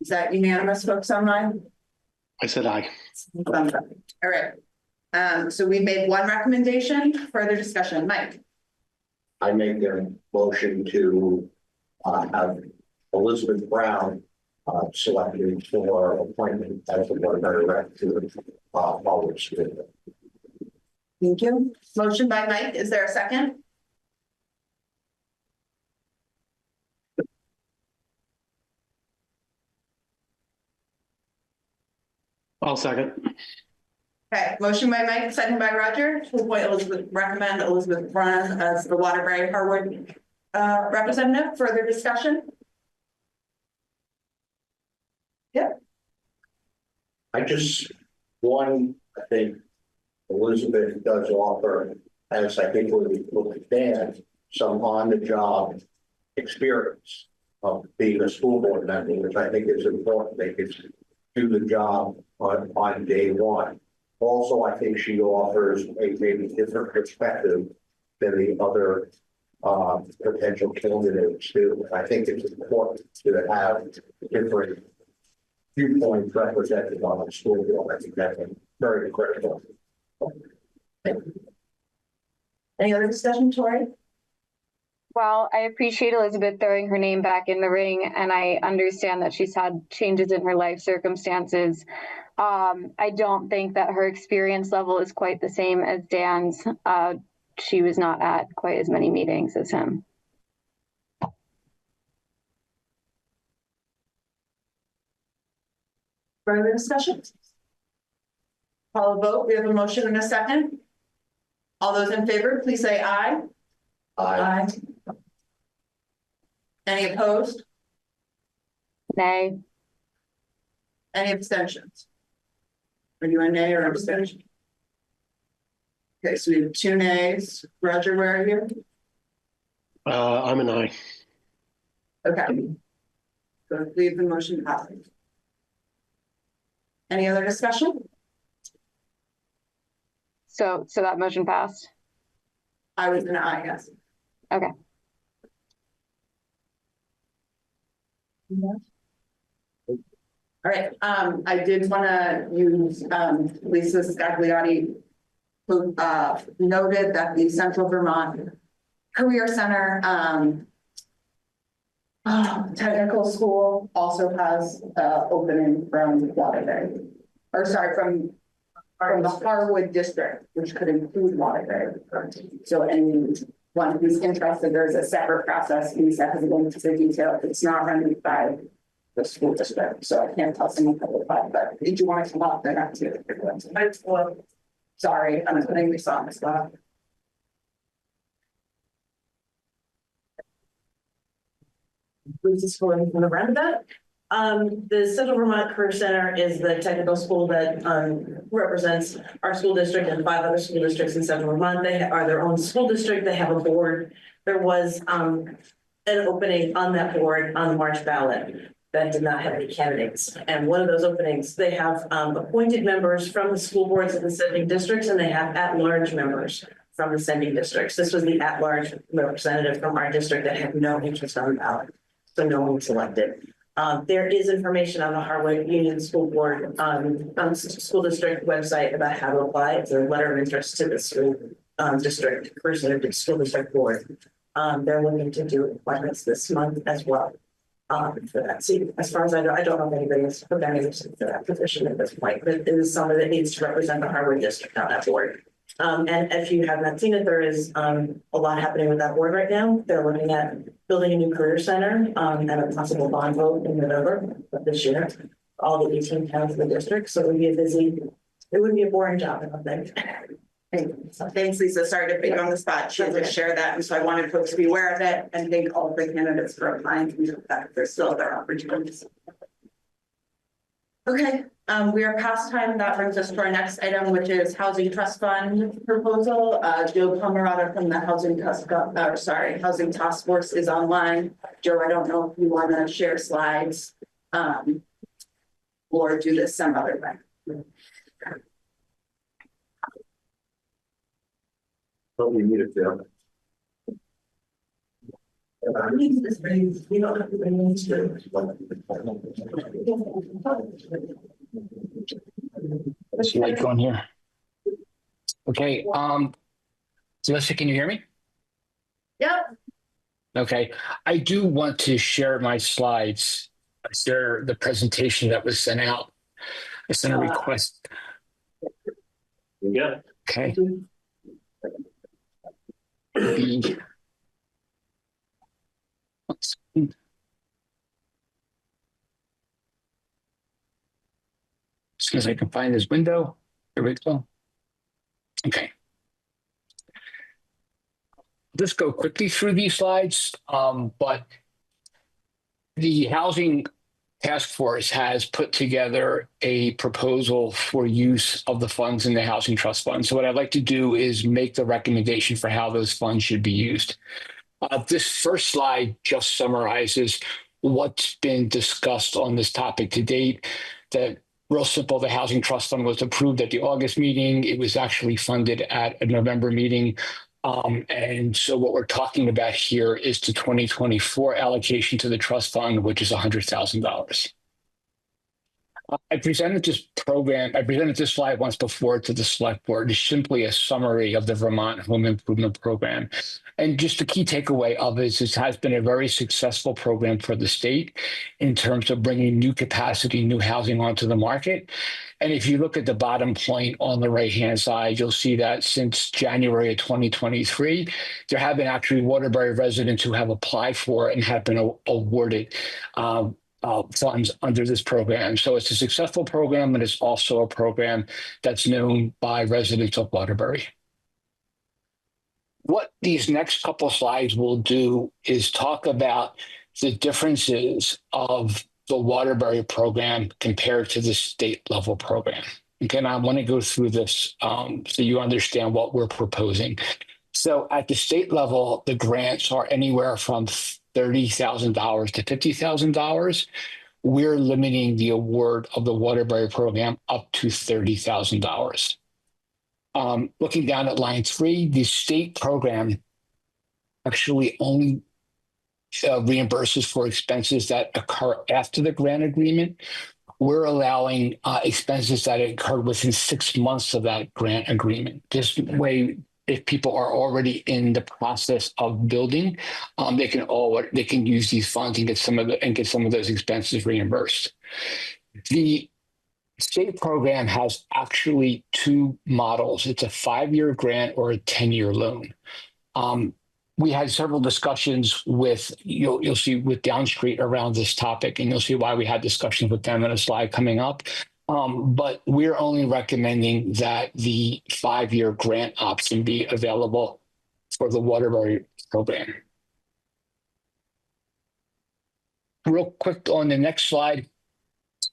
Is that unanimous, folks online? I said aye. All right. So we made one recommendation, further discussion. Mike? I make a motion to have Elizabeth Brown selected for appointment as the Waterbury rep to Waterbury School. Thank you. Motion by Mike. Is there a second? I'll second. Okay, motion by Mike, second by Roger, to appoint recommend Elizabeth Brown as the Waterbury Harwood representative. Further discussion? I think Elizabeth does offer, as I think we look at Dan, some on-the-job experience of being a school board member, which I think is important. They can do the job on day one. Also, I think she offers a maybe different perspective than the other potential candidates do. I think it's important to have different viewpoints represented on the school board. I think that's very critical. Any other discussion, Tori? Well, I appreciate Elizabeth throwing her name back in the ring, and I understand that she's had changes in her life circumstances. I don't think that her experience level is quite the same as Dan's. She was not at quite as many meetings as him. Further discussion? Call a vote. We have a motion and a second. All those in favor, please say aye. Aye. Any opposed? Nay. Any abstentions? Are you a nay or abstention? Okay, so we have 2 nays. Roger, where are you? I'm an aye. Okay. So leave the motion passing. Any other discussion? So that motion passed. I was an aye, yes. Okay. All right, I did want to use Lisa Scagliotti, who noted that the Central Vermont Career Center technical school also has opening from Waterbury, or sorry, from the Harwood district, which could include Waterbury. So anyone who's interested, there's a separate process. Lisa has linked to the detail. It's not run by the school district, so I can't tell someone how to apply, but did you want to come up? They're not too. Sorry, I'm putting this on the spot. This is for the roundabout. The Central Vermont Career Center is the technical school that represents our school district and 5 other school districts in Central Vermont. They are their own school district. They have a board. There was an opening on that board on the March ballot that did not have any candidates. And one of those openings, they have appointed members from the school boards of the sending districts, and they have at-large members from the sending districts. This was the at-large representative from our district that had no interest on the ballot, so no one was selected. There is information on the Harwood Union School Board school district website about how to apply. It's a letter of interest to the school district, person, school district board. They're looking to do appointments this month as well. For that seat, as far as I know, I don't know if anybody has put any interest for that position at this point, but it is someone that needs to represent the Harwood district on that board. And if you have not seen it, there is a lot happening with that board right now. They're looking at building a new career center and a possible bond vote in November of this year. All the 18 towns of the district, so it would be it would be a boring job, I don't think. Thanks, Lisa. Sorry to put you on the spot. She had to share that. And so I wanted folks to be aware of it and thank all the candidates for applying to the fact there's still other opportunities. Okay, we are past time. That brings us to our next item, which is Housing Trust Fund proposal. Joe Pomerata from the Housing Task Force is online. Joe, I don't know if you want to share slides or do this some other way. But we need it there. What's the light going here? Okay, Melissa, can you hear me? Yep. Okay, I do want to share my slides. Share the presentation that was sent out. I sent a request. Yeah. Okay. soon as I can find this window. Here we go. Okay. Just go quickly through these slides, but the Housing Task Force has put together a proposal for use of the funds in the Housing Trust Fund. So what I'd like to do is make the recommendation for how those funds should be used. This first slide just summarizes what's been discussed on this topic to date. That real simple, the Housing Trust Fund was approved at the August meeting. It was actually funded at a November meeting. And so what we're talking about here is the 2024 allocation to the trust fund, which is $100,000. I presented this slide once before to the select board. It's simply a summary of the Vermont Home Improvement Program. And just the key takeaway of it is this has been a very successful program for the state in terms of bringing new capacity, new housing onto the market. And if you look at the bottom point on the right-hand side, you'll see that since January of 2023, there have been actually Waterbury residents who have applied for it and have been awarded funds under this program. So it's a successful program, and it's also a program that's known by residents of Waterbury. What these next couple of slides will do is talk about the differences of the Waterbury program compared to the state level program. Again, I want to go through this so you understand what we're proposing. So at the state level, the grants are anywhere from $30,000 to $50,000. We're limiting the award of the Waterbury program up to $30,000. Looking down at line 3, the state program actually only reimburses for expenses that occur after the grant agreement. We're allowing expenses that occur within 6 months of that grant agreement. This way, if people are already in the process of building, they can use these funds and get some of those expenses reimbursed. The state program has actually 2 models. It's a 5-year grant or a 10-year loan. We had several discussions with, you'll see with Downstreet around this topic, and you'll see why we had discussions with them in a slide coming up. But we're only recommending that the 5-year grant option be available for the Waterbury program. Real quick on the next slide.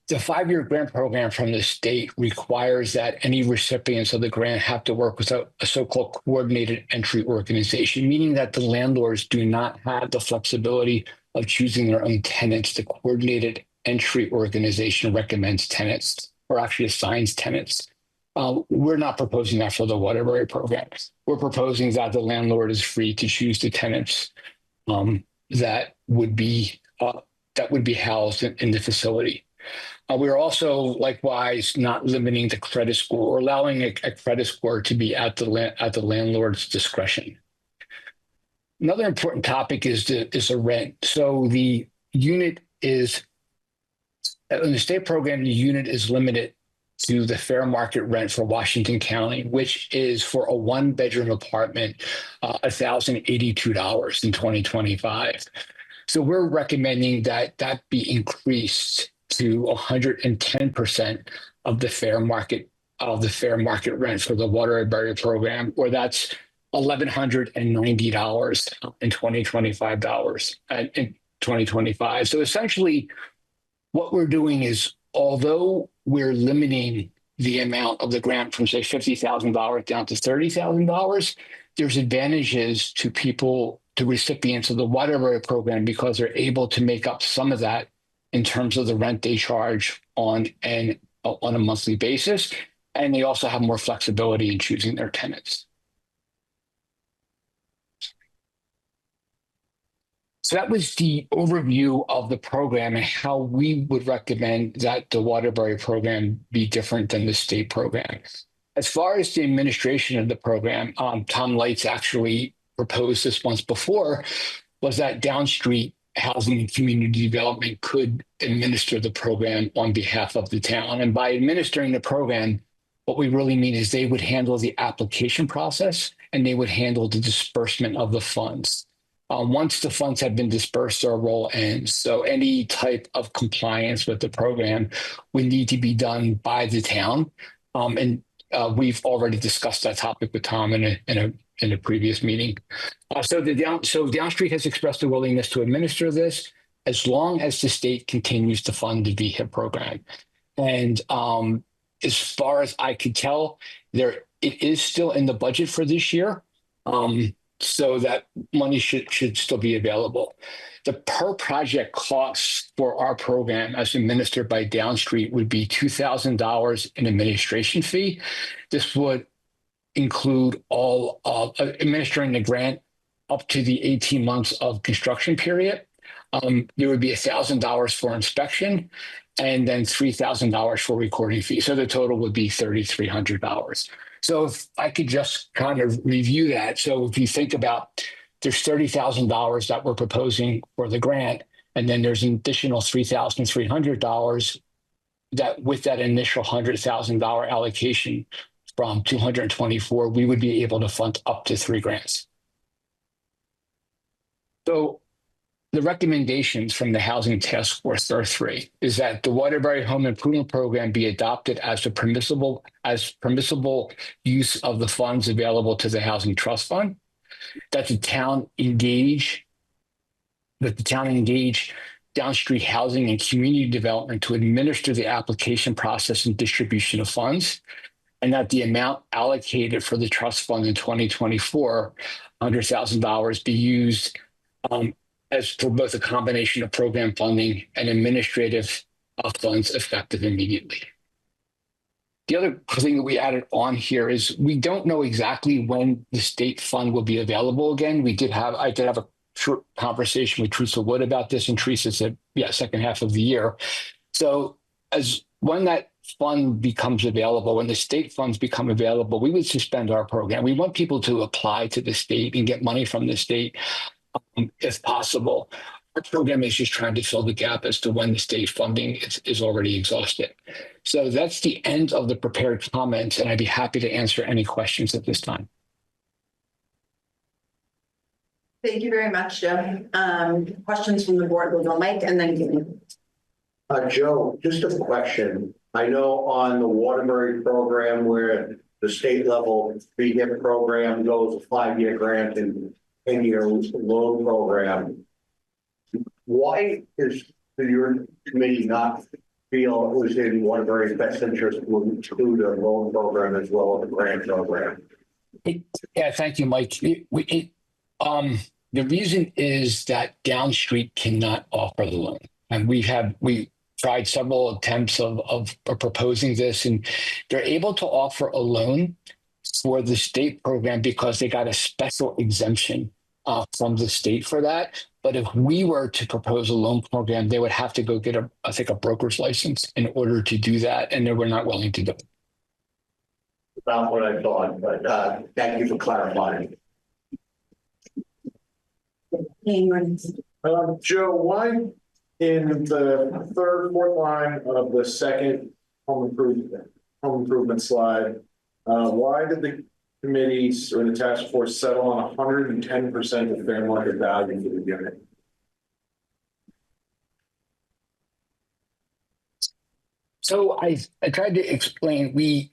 The 5-year grant program from the state requires that any recipients of the grant have to work with a so-called coordinated entry organization, meaning that the landlords do not have the flexibility of choosing their own tenants. The coordinated entry organization recommends tenants or actually assigns tenants. We're not proposing that for the Waterbury program. We're proposing that the landlord is free to choose the tenants that would be housed in the facility. We're also likewise not limiting the credit score or allowing a credit score to be at the landlord's discretion. Another important topic is the rent. So the unit is, in the state program, the unit is limited to the fair market rent for Washington County, which is for a 1-bedroom apartment, $1,082 in 2025. So we're recommending that be increased to 110% of the fair market rent for the Waterbury program, or that's $1,190 in 2025. So essentially, what we're doing is, although we're limiting the amount of the grant from say $50,000 down to $30,000, there's advantages to recipients of the Waterbury program because they're able to make up some of that in terms of the rent they charge on a monthly basis, and they also have more flexibility in choosing their tenants. So that was the overview of the program and how we would recommend that the Waterbury program be different than the state program. As far as the administration of the program, Tom Lights actually proposed this once before, was that Downstreet Housing and Community Development could administer the program on behalf of the town. And by administering the program, what we really mean is they would handle the application process and they would handle the disbursement of the funds. Once the funds have been dispersed, our role ends. So any type of compliance with the program would need to be done by the town. And we've already discussed that topic with Tom in a previous meeting. So Down Street has expressed a willingness to administer this as long as the state continues to fund the VHIP program. And as far as I could tell, it is still in the budget for this year. So that money should still be available. The per project costs for our program as administered by Down Street would be $2,000 in administration fee. This would include all of administering the grant up to the 18 months of construction period. There would be $1,000 for inspection and then $3,000 for recording fee. So the total would be $3,300. So if I could just kind of review that. So if you think about, there's $30,000 that we're proposing for the grant, and then there's an additional $3,300 that with that initial $100,000 allocation from 224, we would be able to fund up to 3 grants. So the recommendations from the Housing Task Force are 3, is that the Waterbury Home Improvement Program be adopted as permissible use of the funds available to the Housing Trust Fund, that the town engage Down Street Housing and Community Development to administer the application process and distribution of funds, and that the amount allocated for the trust fund in 2024, $100,000, be used as for both a combination of program funding and administrative funds effective immediately. The other thing that we added on here is we don't know exactly when the state fund will be available again. I did have a short conversation with Teresa Wood about this, and Teresa said, yeah, second half of the year. So when that fund becomes available, when the state funds become available, we would suspend our program. We want people to apply to the state and get money from the state if possible. Our program is just trying to fill the gap as to when the state funding is already exhausted. So that's the end of the prepared comments, and I'd be happy to answer any questions at this time. Thank you very much, Joe. Questions from the board will go Mike and then Gillian. Joe, just a question. I know on the Waterbury program where the state level VHIP program goes a 5-year grant and 10-year loan program. Why does your committee not feel it was in Waterbury's best interest to include a loan program as well as a grant program? Yeah, thank you, Mike. The reason is that Down Street cannot offer the loan, and we tried several attempts of proposing this, and they're able to offer a loan for the state program because they got a special exemption from the state for that. But if we were to propose a loan program, they would have to go get a broker's license in order to do that, and they were not willing to do it. About what I thought, but thank you for clarifying. Joe, why in the fourth line of the second home improvement slide, why did the committees or the task force settle on 110% of fair market value for the unit? So I tried to explain,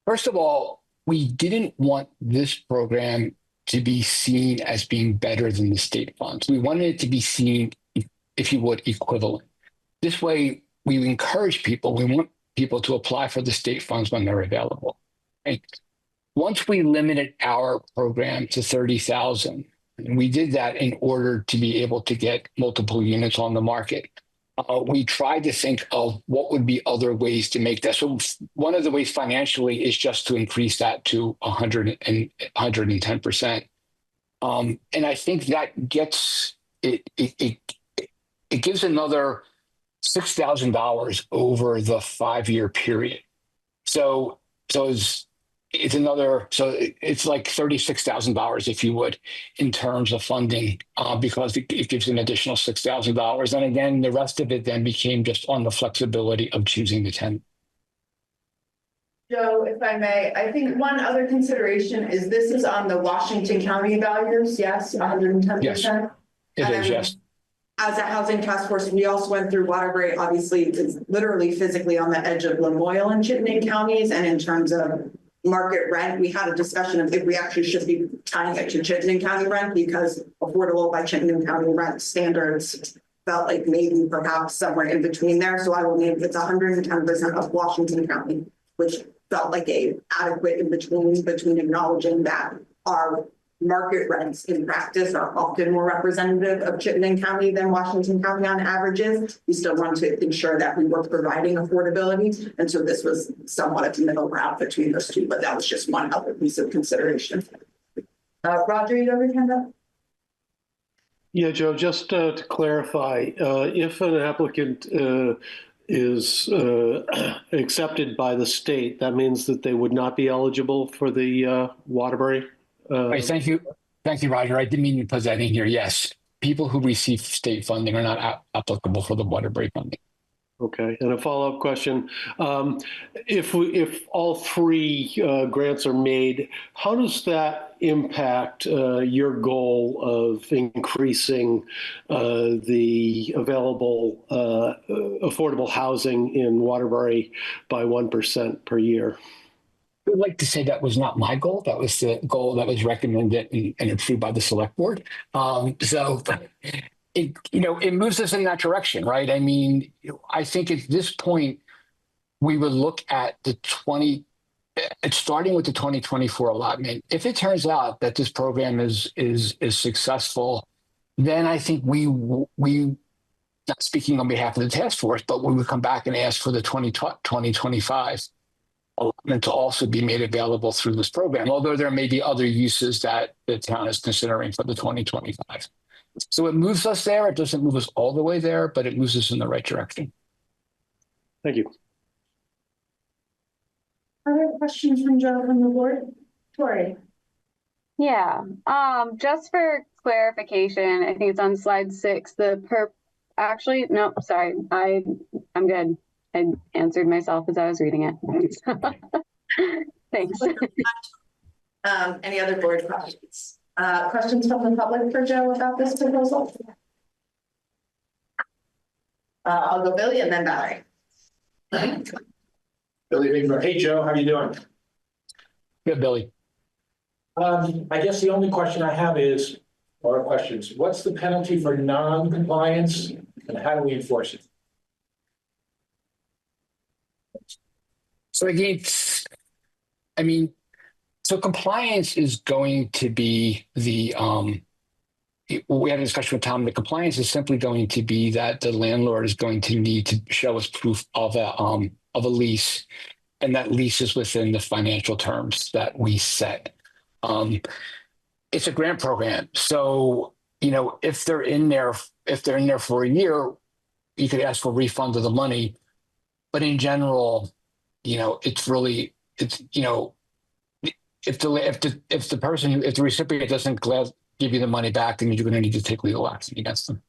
first of all, we didn't want this program to be seen as being better than the state funds. We wanted it to be seen, if you would, equivalent. This way, we encourage people, we want people to apply for the state funds when they're available. And once we limited our program to 30,000, and we did that in order to be able to get multiple units on the market, we tried to think of what would be other ways to make that. So one of the ways financially is just to increase that to 110%. And I think that gets it gives another $6,000 over the 5-year period. So it's like $36,000, if you would, in terms of funding, because it gives an additional $6,000. And again, the rest of it then became just on the flexibility of choosing the tenant. Joe, if I may, I think one other consideration is this is on the Washington County values, yes, 110%. It is, yes. As a housing task force, we also went through Waterbury. Obviously, it's literally physically on the edge of Lamoille and Chittenden counties. And in terms of market rent, we had a discussion of if we actually should be tying it to Chittenden County rent, because affordable by Chittenden County rent standards felt like maybe perhaps somewhere in between there. So I will name it's 110% of Washington County, which felt like a adequate in between acknowledging that our market rents in practice are often more representative of Chittenden County than Washington County on averages. We still want to ensure that we were providing affordability. And so this was somewhat of a middle ground between those two, but that was just one other piece of consideration. Roger, you have your hand up? Yeah, Joe, just to clarify, if an applicant is accepted by the state, that means that they would not be eligible for the Waterbury? Right, thank you, Roger. I didn't mean to put that in here. Yes, people who receive state funding are not applicable for the Waterbury funding. Okay, and a follow-up question. If all three grants are made, how does that impact your goal of increasing the available affordable housing in Waterbury by 1% per year? I would like to say that was not my goal. That was the goal that was recommended and approved by the select board. So it moves us in that direction, right? I mean, I think at this point, we would look at starting with the 2024 allotment. If it turns out that this program is successful, then I think we not speaking on behalf of the task force, but we would come back and ask for the 2025 allotment to also be made available through this program, although there may be other uses that the town is considering for the 2025. So it moves us there. It doesn't move us all the way there, but it moves us in the right direction. Thank you. Other questions from Joe from the board? Tori. Yeah, just for clarification, I think it's on slide 6, actually, no, sorry, I'm good. I answered myself as I was reading it. Thanks. Any other board questions? Questions from the public for Joe about this proposal? I'll go Billy and then Valerie. Billy Bigler. Hey, Joe, how you doing? Good, Billy. I guess the only question I have is, or questions, what's the penalty for non-compliance and how do we enforce it? So again, I mean, so compliance is going to be the, we had a discussion with Tom, the compliance is simply going to be that the landlord is going to need to show us proof of a lease, and that lease is within the financial terms that we set. It's a grant program. So, if they're in there for a year, you could ask for a refund of the money. But in general, if the recipient doesn't give you the money back, then you're going to need to take legal action against them.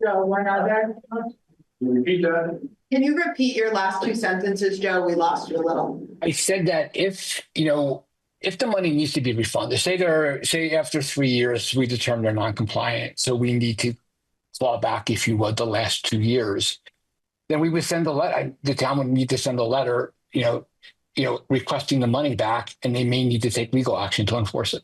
Joe, one other. Repeat that. Can you repeat your last two sentences, Joe? We lost you a little. I said that if the money needs to be refunded, say after 3 years, we determine they're non-compliant, so we need to claw back, if you would, the last 2 years, then we would send a letter. The town would need to send a letter, requesting the money back, and they may need to take legal action to enforce it.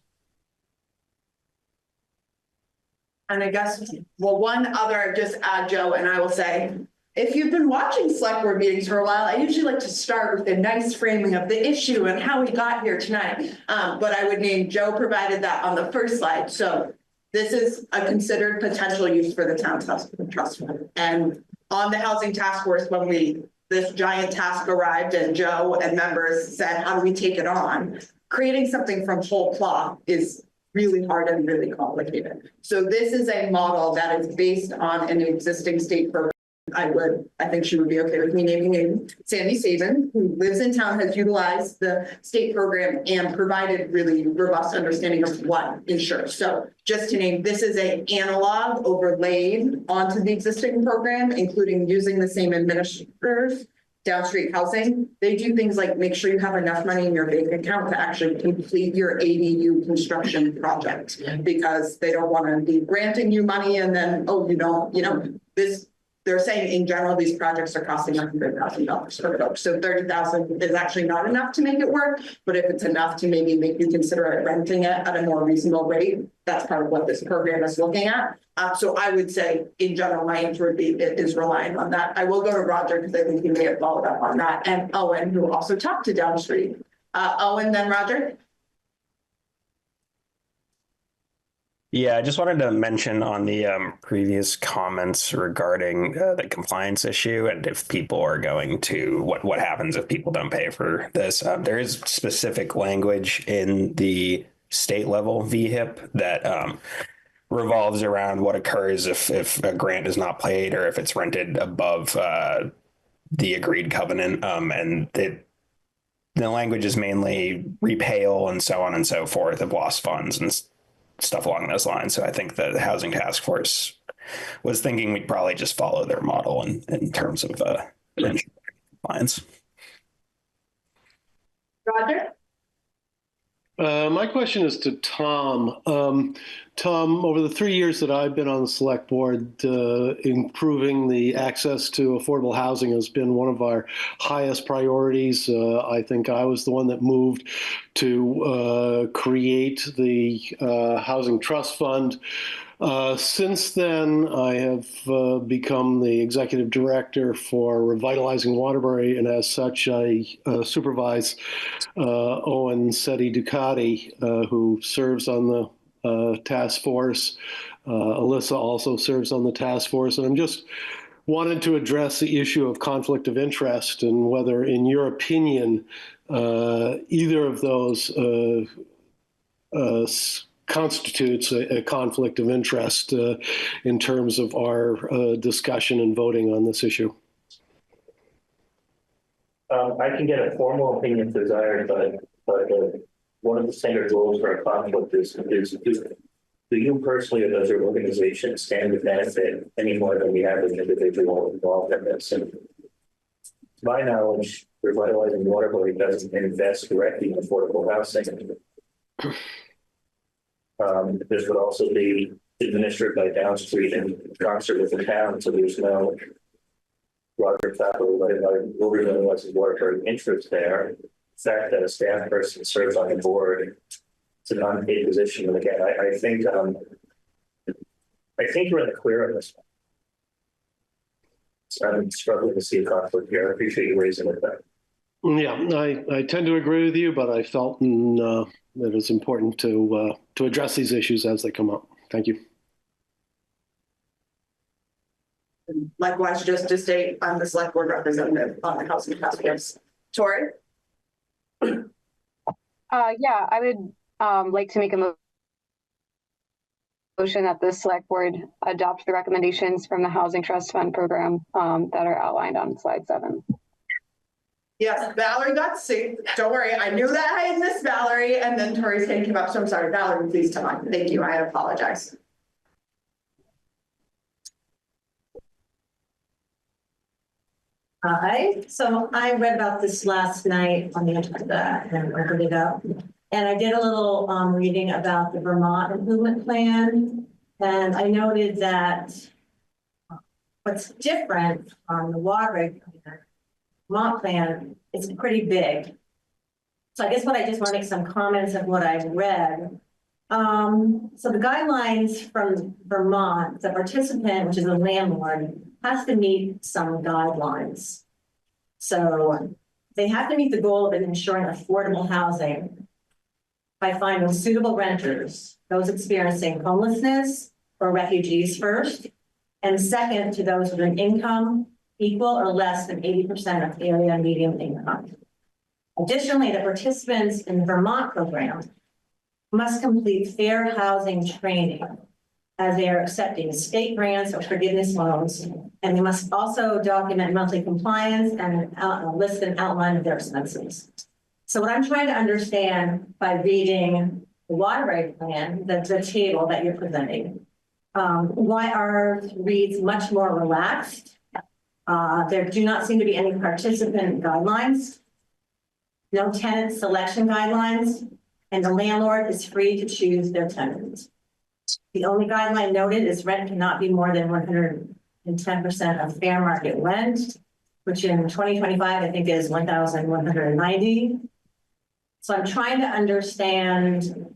And I guess, one other, just add, Joe, and I will say, if you've been watching select board meetings for a while, I usually like to start with a nice framing of the issue and how we got here tonight. But I would name Joe provided that on the first slide. So this is a considered potential use for the town trust fund. And on the housing task force, when this giant task arrived and Joe and members said, how do we take it on? Creating something from whole cloth is really hard and really complicated. So this is a model that is based on an existing state program. I think she would be okay with me naming him. Sandy Saban, who lives in town, has utilized the state program and provided really robust understanding of what insures. So just to name, this is an analog overlaid onto the existing program, including using the same administrators Downstreet Housing, they do things like make sure you have enough money in your bank account to actually complete your ADU construction project. Because they don't want to be granting you money and then, oh, you don't, they're saying in general, these projects are costing $100,000 per folks. So 30,000 is actually not enough to make it work. But if it's enough to maybe make you consider renting it at a more reasonable rate, that's part of what this program is looking at. So I would say in general, my answer would be it is relying on that. I will go to Roger because I think he may have followed up on that, and Owen, who also talked to Downstreet. Owen, then Roger. Yeah, I just wanted to mention on the previous comments regarding the compliance issue and if people are going to, what happens if people don't pay for this. There is specific language in the state level VHIP that revolves around what occurs if a grant is not paid or if it's rented above the agreed covenant. And the language is mainly repayal and so on and so forth of lost funds and stuff along those lines. So I think the Housing Task Force was thinking we'd probably just follow their model in terms of compliance. Roger? My question is to Tom. Tom, over the 3 years that I've been on the select board, improving the access to affordable housing has been one of our highest priorities. I think I was the one that moved to create the Housing Trust Fund. Since then, I have become the executive director for Revitalizing Waterbury, and as such, I supervise Owen Seti Ducati, who serves on the task force. Alyssa also serves on the task force, and I'm just wanted to address the issue of conflict of interest and whether, in your opinion, either of those constitutes a conflict of interest in terms of our discussion and voting on this issue. I can get a formal opinion if desired, but one of the standard rules for a conflict is do you personally or does your organization stand to benefit any more than the average individual involved in this? And to my knowledge, Revitalizing Waterbury doesn't invest directly in affordable housing. This would also be administered by Downstreet in concert with the town, so there's no Roger Capital, Revitalizing Waterbury interest there. The fact that a staff person serves on the board, it's an unpaid position. And again, I think we're in the clear on this one. So I'm struggling to see a conflict here. I appreciate you raising it back. Yeah, I tend to agree with you, but I felt that it's important to address these issues as they come up. Thank you. Likewise, just to state, I'm the select board representative on the Housing Task Force. Tori? Yeah, I would like to make a motion that the select board adopt the recommendations from the Housing Trust Fund program that are outlined on slide 7. Yes, Valerie got sick. Don't worry, I knew that I had missed Valerie, and then Tori's hand came up, so I'm sorry. Valerie, please come on. Thank you, I apologize. Hi, so I read about this last night on the internet and opened it up. And I did a little reading about the Vermont Improvement Plan. And I noted that what's different on the Waterbury Vermont plan is pretty big. So I guess I just want to make some comments of what I've read. So the guidelines from Vermont, the participant, which is a landlord, has to meet some guidelines. So they have to meet the goal of ensuring affordable housing by finding suitable renters, those experiencing homelessness or refugees first, and second to those with an income equal or less than 80% of area median income. Additionally, the participants in the Vermont program must complete fair housing training as they are accepting state grants or forgiveness loans, and they must also document monthly compliance and list an outline of their expenses. So what I'm trying to understand by reading the Waterbury plan, the table that you're presenting, why are reads much more relaxed There do not seem to be any participant guidelines, no tenant selection guidelines, and the landlord is free to choose their tenants. The only guideline noted is rent cannot be more than 110% of fair market rent, which in 2025, I think is 1,190. So I'm trying to understand,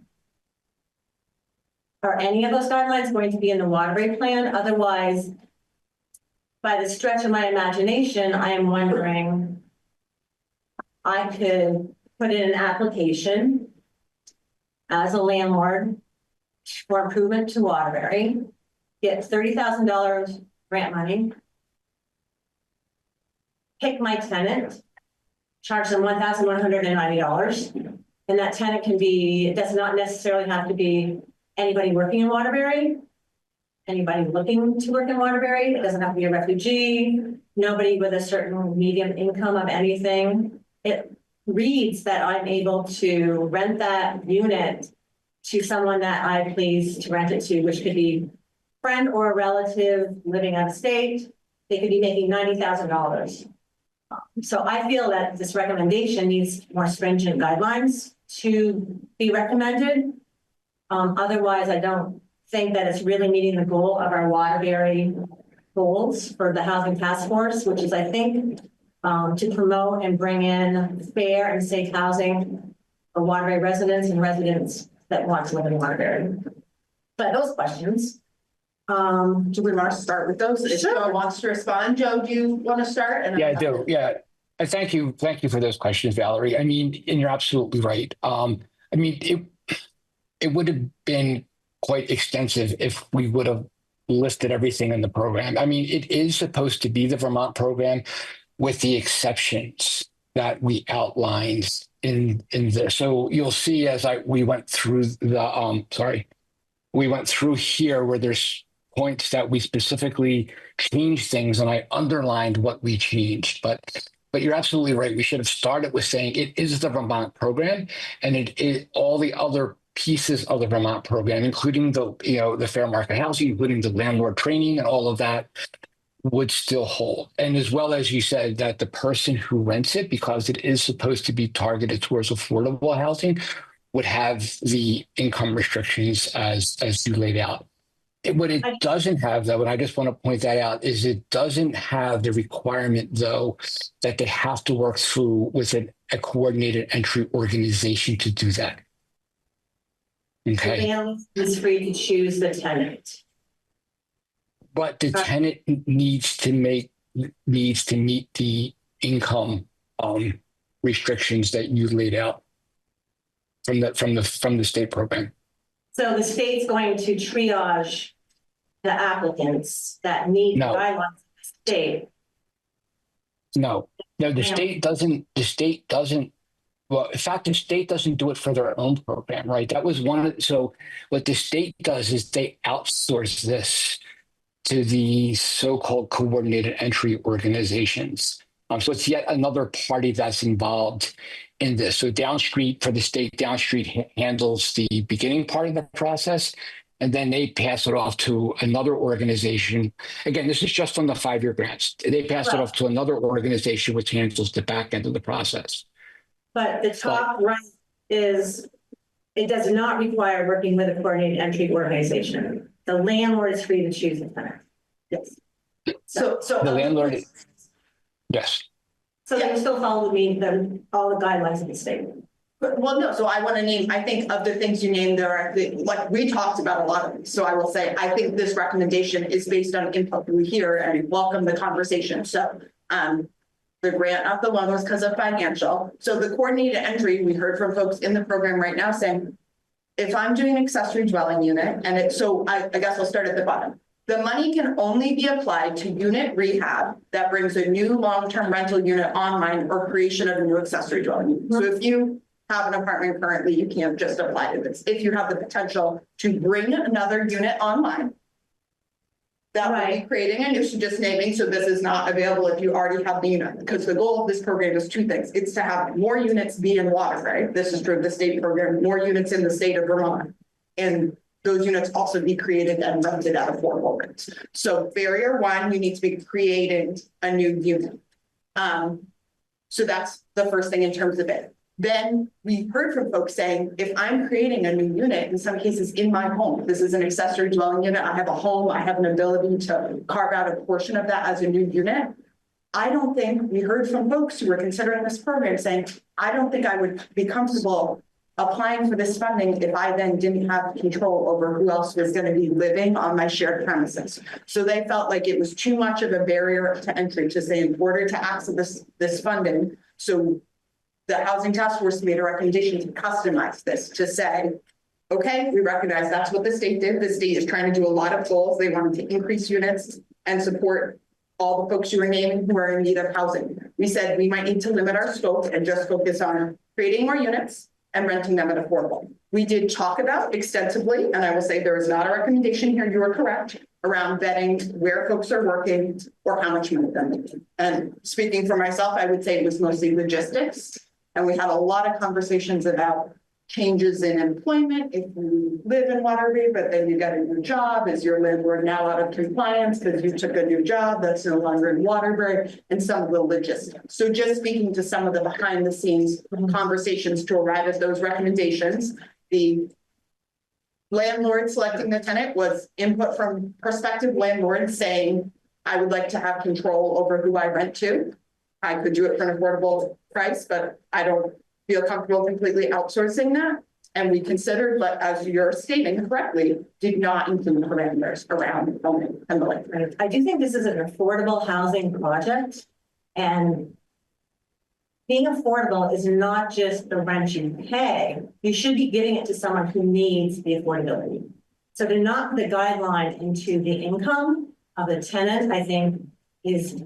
are any of those guidelines going to be in the Waterbury plan? Otherwise, by the stretch of my imagination, I am wondering, I could put in an application as a landlord for improvement to Waterbury, get $30,000 grant money, pick my tenant, charge them $1,190. And that tenant can be, it does not necessarily have to be anybody working in Waterbury, anybody looking to work in Waterbury. It doesn't have to be a refugee, nobody with a certain medium income of anything. It reads that I'm able to rent that unit to someone that I please to rent it to, which could be a friend or a relative living out of state. They could be making $90,000. So I feel that this recommendation needs more stringent guidelines to be recommended. Otherwise, I don't think that it's really meeting the goal of our Waterbury goals for the Housing Task Force, which is, I think, to promote and bring in fair and safe housing for Waterbury residents and residents that want to live in Waterbury. But those questions. Do we want to start with those? If Joe wants to respond, Joe, do you want to start? Yeah, I do. Yeah. Thank you for those questions, Valerie. I mean, and you're absolutely right. I mean, it would have been quite extensive if we would have listed everything in the program. I mean, it is supposed to be the Vermont program with the exceptions that we outlined in there. So you'll see as we went through the, we went through here where there's points that we specifically changed things, and I underlined what we changed. But you're absolutely right. We should have started with saying it is the Vermont program, and it is all the other pieces of the Vermont program, including the fair market housing, including the landlord training, and all of that would still hold. And as well as you said, that the person who rents it, because it is supposed to be targeted towards affordable housing, would have the income restrictions as you laid out. What it doesn't have, though, and I just want to point that out, is it doesn't have the requirement, though, that they have to work through with a coordinated entry organization to do that. Okay. The landlord is free to choose the tenant. But the tenant needs to meet the income restrictions that you laid out from the state program. So the state's going to triage the applicants that meet the guidelines of the state. No, the state doesn't. Well, in fact, the state doesn't do it for their own program, right? That was so what the state does is they outsource this to the so-called coordinated entry organizations. So it's yet another party that's involved in this. So Downstreet, for the state, Downstreet handles the beginning part of the process, and then they pass it off to another organization. Again, this is just on the 5-year grants. They pass it off to another organization which handles the back end of the process. But the top right is, it does not require working with a coordinated entry organization. The landlord is free to choose the tenant. Yes. So the landlord, yes. So they still follow all the guidelines of the state. Well, no, so I want to name, I think of the things you named there, like we talked about a lot of these. So I will say, I think this recommendation is based on input we hear and welcome the conversation. So the grant of the loan was because of financial. So the coordinated entry, we heard from folks in the program right now saying, if I'm doing accessory dwelling unit, and I guess I'll start at the bottom. The money can only be applied to unit rehab that brings a new long-term rental unit online or creation of a new accessory dwelling unit. So if you have an apartment currently, you can't just apply to this. If you have the potential to bring another unit online, that would be creating a new, just naming, so this is not available if you already have the unit. Because the goal of this program is 2 things. It's to have more units be in Waterbury. This is for the state program, more units in the state of Vermont. And those units also be created and rented at affordable rates. So barrier one, you need to be creating a new unit. So that's the first thing in terms of it. Then we heard from folks saying, if I'm creating a new unit, in some cases in my home, this is an accessory dwelling unit, I have a home, I have an ability to carve out a portion of that as a new unit. I don't think, we heard from folks who were considering this program saying, I don't think I would be comfortable applying for this funding if I then didn't have control over who else was going to be living on my shared premises. So they felt like it was too much of a barrier to entry to say, in order to access this funding. So the Housing Task Force made a recommendation to customize this, to say, okay, we recognize that's what the state did. The state is trying to do a lot of goals. They wanted to increase units and support all the folks you were naming who are in need of housing. We said we might need to limit our scope and just focus on creating more units and renting them at affordable. We did talk about extensively, and I will say there is not a recommendation here, you are correct, around vetting where folks are working or how much money they're making. And speaking for myself, I would say it was mostly logistics. And we had a lot of conversations about changes in employment. If you live in Waterbury, but then you get a new job, is your landlord now out of compliance because you took a new job that's no longer in Waterbury, and some of the logistics. So just speaking to some of the behind the scenes conversations to arrive at those recommendations, the landlord selecting the tenant was input from prospective landlords saying, I would like to have control over who I rent to. I could do it for an affordable price, but I don't feel comfortable completely outsourcing that. And we considered, but as you're stating correctly, did not include parameters around owning and the like. I do think this is an affordable housing project, and being affordable is not just the rent you pay. You should be giving it to someone who needs the affordability. So to not put a guideline into the income of the tenant, I think is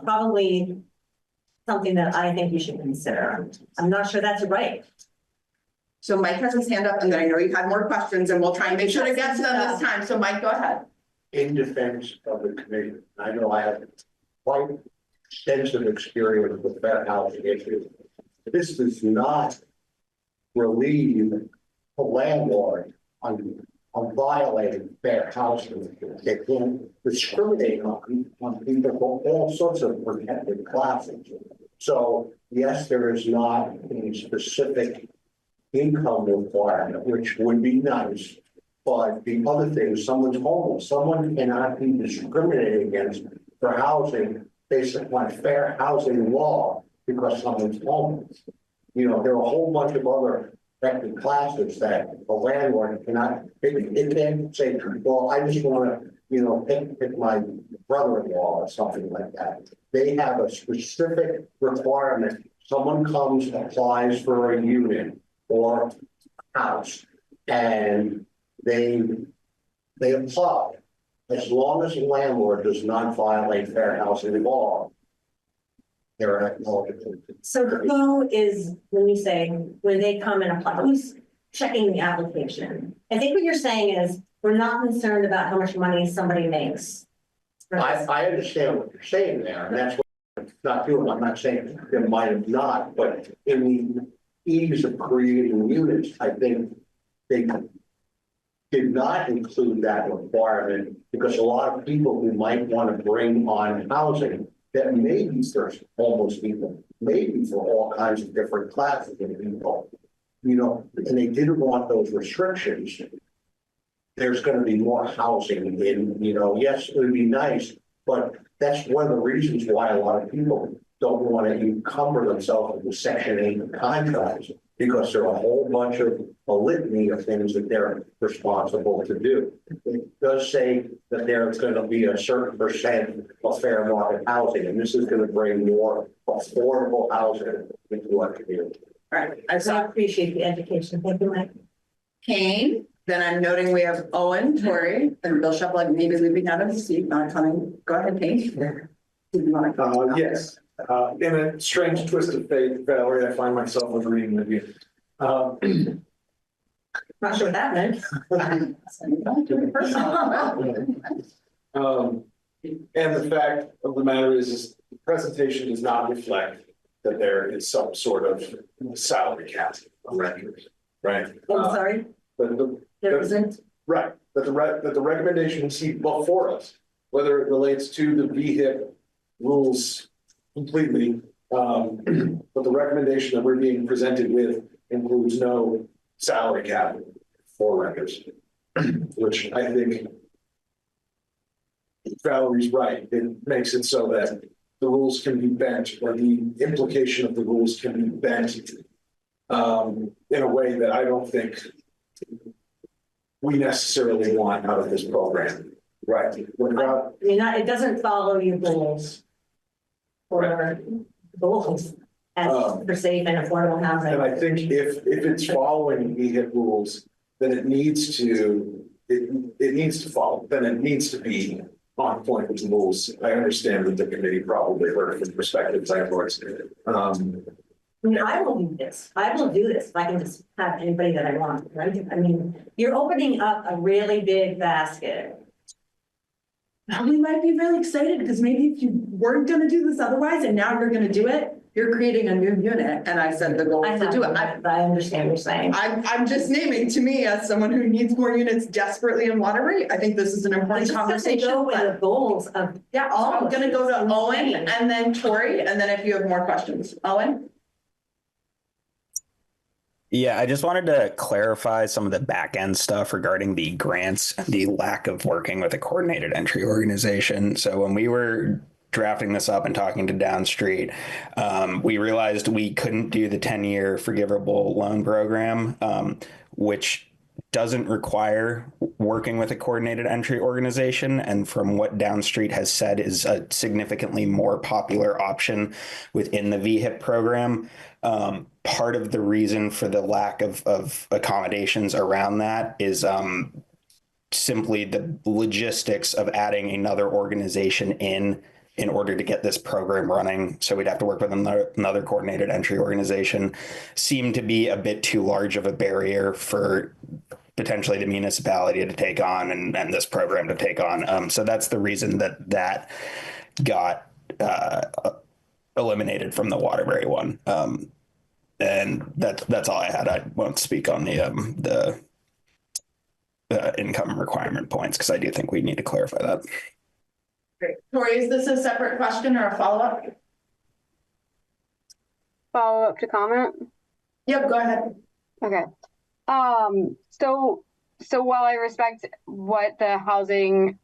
probably something that I think you should consider. I'm not sure that's right. So Mike has his hand up, and then I know you had more questions, and we'll try and make sure to get to them this time. So Mike, go ahead. In defense of the committee, I know I have quite extensive experience with fair housing issues. This does not relieve the landlord on violating fair housing. They can discriminate on people for all sorts of protected classes. So yes, there is not a specific income requirement, which would be nice. But the other thing, someone's homeless, someone cannot be discriminated against for housing based upon fair housing law because someone's homeless. You know, there are a whole bunch of other protected classes that a landlord cannot, it can say, well, I just want to, you know, pick my brother-in-law or something like that. They have a specific requirement. Someone comes, applies for a unit or house, and they apply. As long as the landlord does not violate fair housing law, they're eligible. So who is, when you say, when they come and apply, who's checking the application? I think what you're saying is, we're not concerned about how much money somebody makes. I understand what you're saying there, and that's what I'm not doing. I'm not saying there might have not, but in the ease of creating units, I think they did not include that requirement because a lot of people who might want to bring on housing that may be for homeless people, maybe for all kinds of different classes of people, you know, and they didn't want those restrictions. There's going to be more housing in, you know, yes, it would be nice, but that's one of the reasons why a lot of people don't want to encumber themselves with Section 8 contracts, because there are a whole bunch of a litany of things that they're responsible to do. It does say that there's going to be a certain percent of fair market housing, and this is going to bring more affordable housing into our community. All right. I so appreciate the education. Thank you, Mike. Kane, then I'm noting we have Owen, Tori, and Bill Shepard maybe leaving out of his seat, not coming. Go ahead, Kane. Did you want to Yes. In a strange twist of fate, Valerie, I find myself agreeing with you. Not sure what that meant. And the fact of the matter is the presentation does not reflect that there is some sort of salary cap of renters, right? I'm sorry. But There isn't. Right, that the recommendation we see before us, whether it relates to the VHIP rules completely, but the recommendation that we're being presented with includes no salary cap for records, which I think Valerie's right. It makes it so that the rules can be bent, or the implication of the rules can be bent in a way that I don't think we necessarily want out of this program. Right. Without, I mean, it doesn't follow your goals. Or goals as for safe and affordable housing. and I think if it's following VHIP rules, then it needs to follow, then it needs to be on point with the rules. I understand that the committee probably heard it from perspectives landlords. I mean, I will do this. I will do this if I can just have anybody that I want, right? I mean, you're opening up a really big basket. We might be really excited because maybe if you weren't gonna do this otherwise and now you're gonna do it, you're creating a new unit. And I said the goal is to do it. I understand what you're saying. I'm just naming, to me, as someone who needs more units desperately in Waterbury, I think this is an important conversation. Go with the goals of. Yeah, so I'm gonna go to Owen and then Tori, and then if you have more questions, Owen? Yeah, I just wanted to clarify some of the back end stuff regarding the grants and the lack of working with a coordinated entry organization. So when we were drafting this up and talking to Downstreet, we realized we couldn't do the 10-year forgivable loan program, which doesn't require working with a coordinated entry organization. And from what Downstreet has said is a significantly more popular option within the VHIP program. Part of the reason for the lack of accommodations around that is simply the logistics of adding another organization in order to get this program running. So we'd have to work with another coordinated entry organization. Seemed to be a bit too large of a barrier for potentially the municipality to take on and this program to take on. So that's the reason that got eliminated from the Waterbury one. And that's all I had. I won't speak on the income requirement points because I do think we need to clarify that. Great. Tori, is this a separate question or a follow-up? Follow up to comment? Yep, go ahead. Okay. So while I respect what the Housing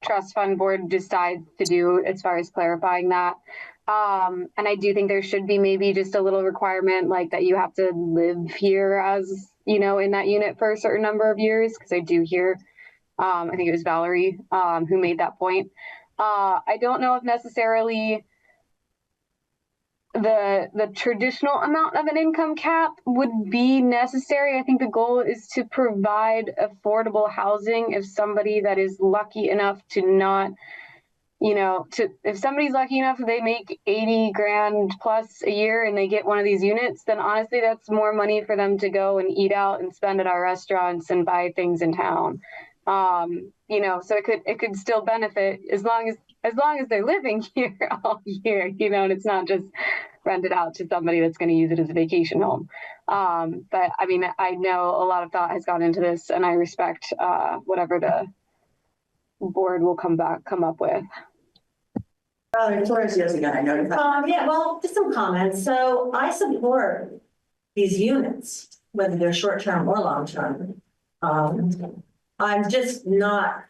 Trust Fund Board decides to do as far as clarifying that, and I do think there should be maybe just a little requirement like that you have to live here as, you know, in that unit for a certain number of years, because I do hear, I think it was Valerie who made that point. I don't know if necessarily the traditional amount of an income cap would be necessary. I think the goal is to provide affordable housing if somebody that is lucky enough to not, you know, if somebody's lucky enough they make 80 grand plus a year and they get one of these units, then honestly that's more money for them to go and eat out and spend at our restaurants and buy things in town. You know, so it could still benefit as long as they're living here all year, you know, and it's not just rented out to somebody that's going to use it as a vacation home. But I mean, I know a lot of thought has gone into this, and I respect whatever the board will come up with. Tori's yours again. I know you have. Yeah, well, just some comments. So I support these units, whether they're short-term or long-term. I'm just not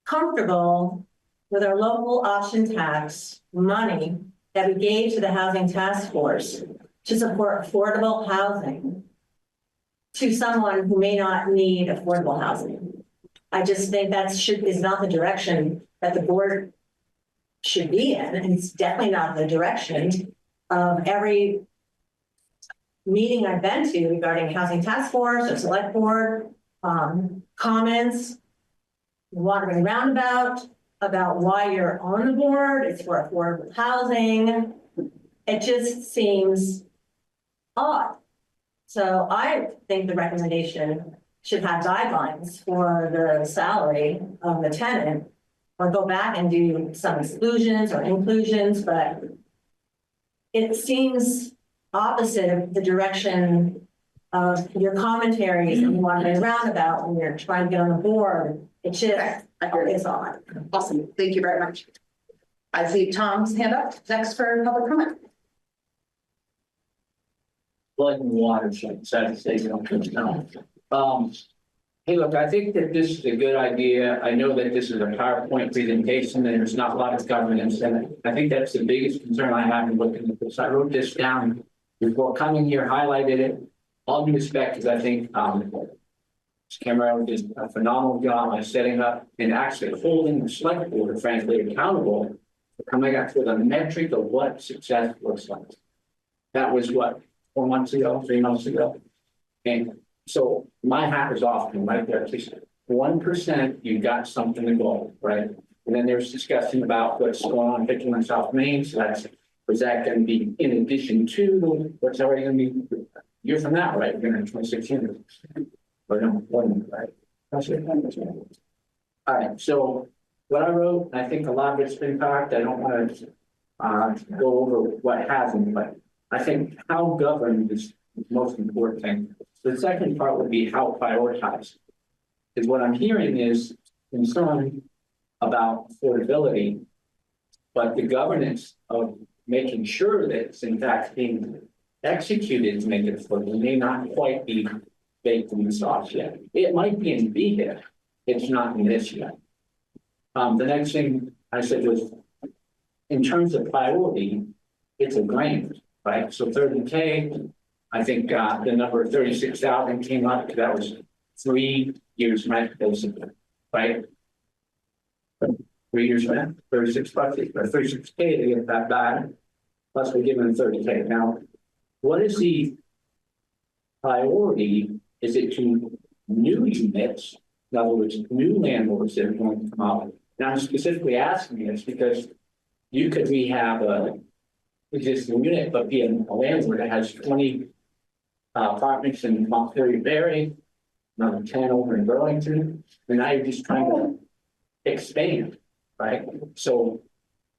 comfortable with our local option tax money that we gave to the Housing Task Force to support affordable housing to someone who may not need affordable housing. I just think that is not the direction that the board should be in, and it's definitely not the direction of every meeting I've been to regarding Housing Task Force or Select Board, comments, Waterbury Roundabout, about why you're on the board. It's for affordable housing. It just seems odd. So I think the recommendation should have guidelines for the salary of the tenant, or go back and do some exclusions or inclusions, but it seems opposite of the direction of your commentaries and wandering around about when you're trying to get on the board. It just is odd. Awesome, thank you very much. I see Tom's hand up next for public comment. Blood and water, so sad to say, you don't know. Hey, look, I think that this is a good idea. I know that this is a PowerPoint presentation and there's not a lot of governance in it. I think that's the biggest concern I have in looking at this. I wrote this down before coming here, highlighted it. All due respect, because I think Cameron did a phenomenal job on setting up and actually holding the select board, frankly, accountable for coming up with a metric of what success looks like. That was what, 4 months ago, 3 months ago. And so my hat is off to right there. 1%, you got something to go, right? And then there's discussion about what's going on, particularly in South Main. So that's, was that going to be in addition to what's already going to be a year from now, right? We're going to 26 years. Or no, 1, right? That's it. All right. So what I wrote, I think a lot of it's been talked. I don't want to go over what hasn't, but I think how governed is the most important thing. The second part would be how prioritized. Because what I'm hearing is concern about affordability, but the governance of making sure that it's in fact being executed to make it affordable may not quite be baked in the sauce yet. It might be in B yet. It's not in this yet. The next thing I said was, in terms of priority, it's a grant, right? So 30K, I think the number of 36,000 came up because that was 3 years rent, basically, right? 3 years rent, 36 bucks, or 36K to get that back. Plus we're giving 30K. Now, what is the priority? Is it to new units? In other words, new landlords that are going to come out. Now I'm specifically asking this because you could rehab a existing unit, but be a landlord that has 20 apartments in Waterbury, another 10 over in Burlington, and now you're just trying to expand, right? So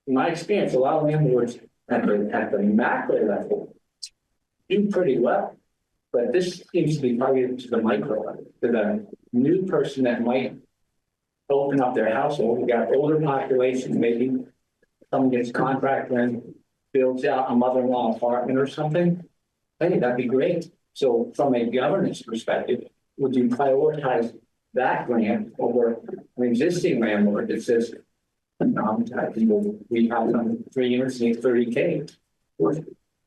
in my experience, a lot of landlords at the macro level do pretty well, but this seems to be targeted to the micro level, to the new person that might open up their household. We got older population, maybe someone gets contract and builds out a mother-in-law apartment or something. Hey, that'd be great. So from a governance perspective, would you prioritize that grant over an existing landlord that says, we have some 3 units, need 30K?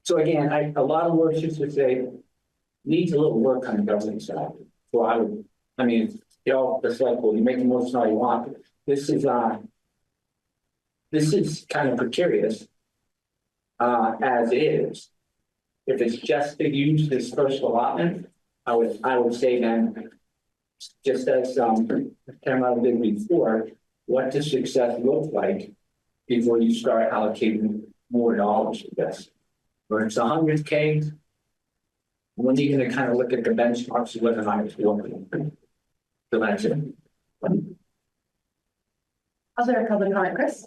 So again, a lot of words just to say, needs a little work on the governance side. So I mean, the select board, you make the most all you want. This is kind of precarious as is. If it's just to use this first allotment, I would say then, just as Cameron did before, what does success look like before you start allocating more dollars to this? Where it's 100K, when are you going to kind of look at the benchmarks of whether or not it's working? So that's it. Other public comment, Chris?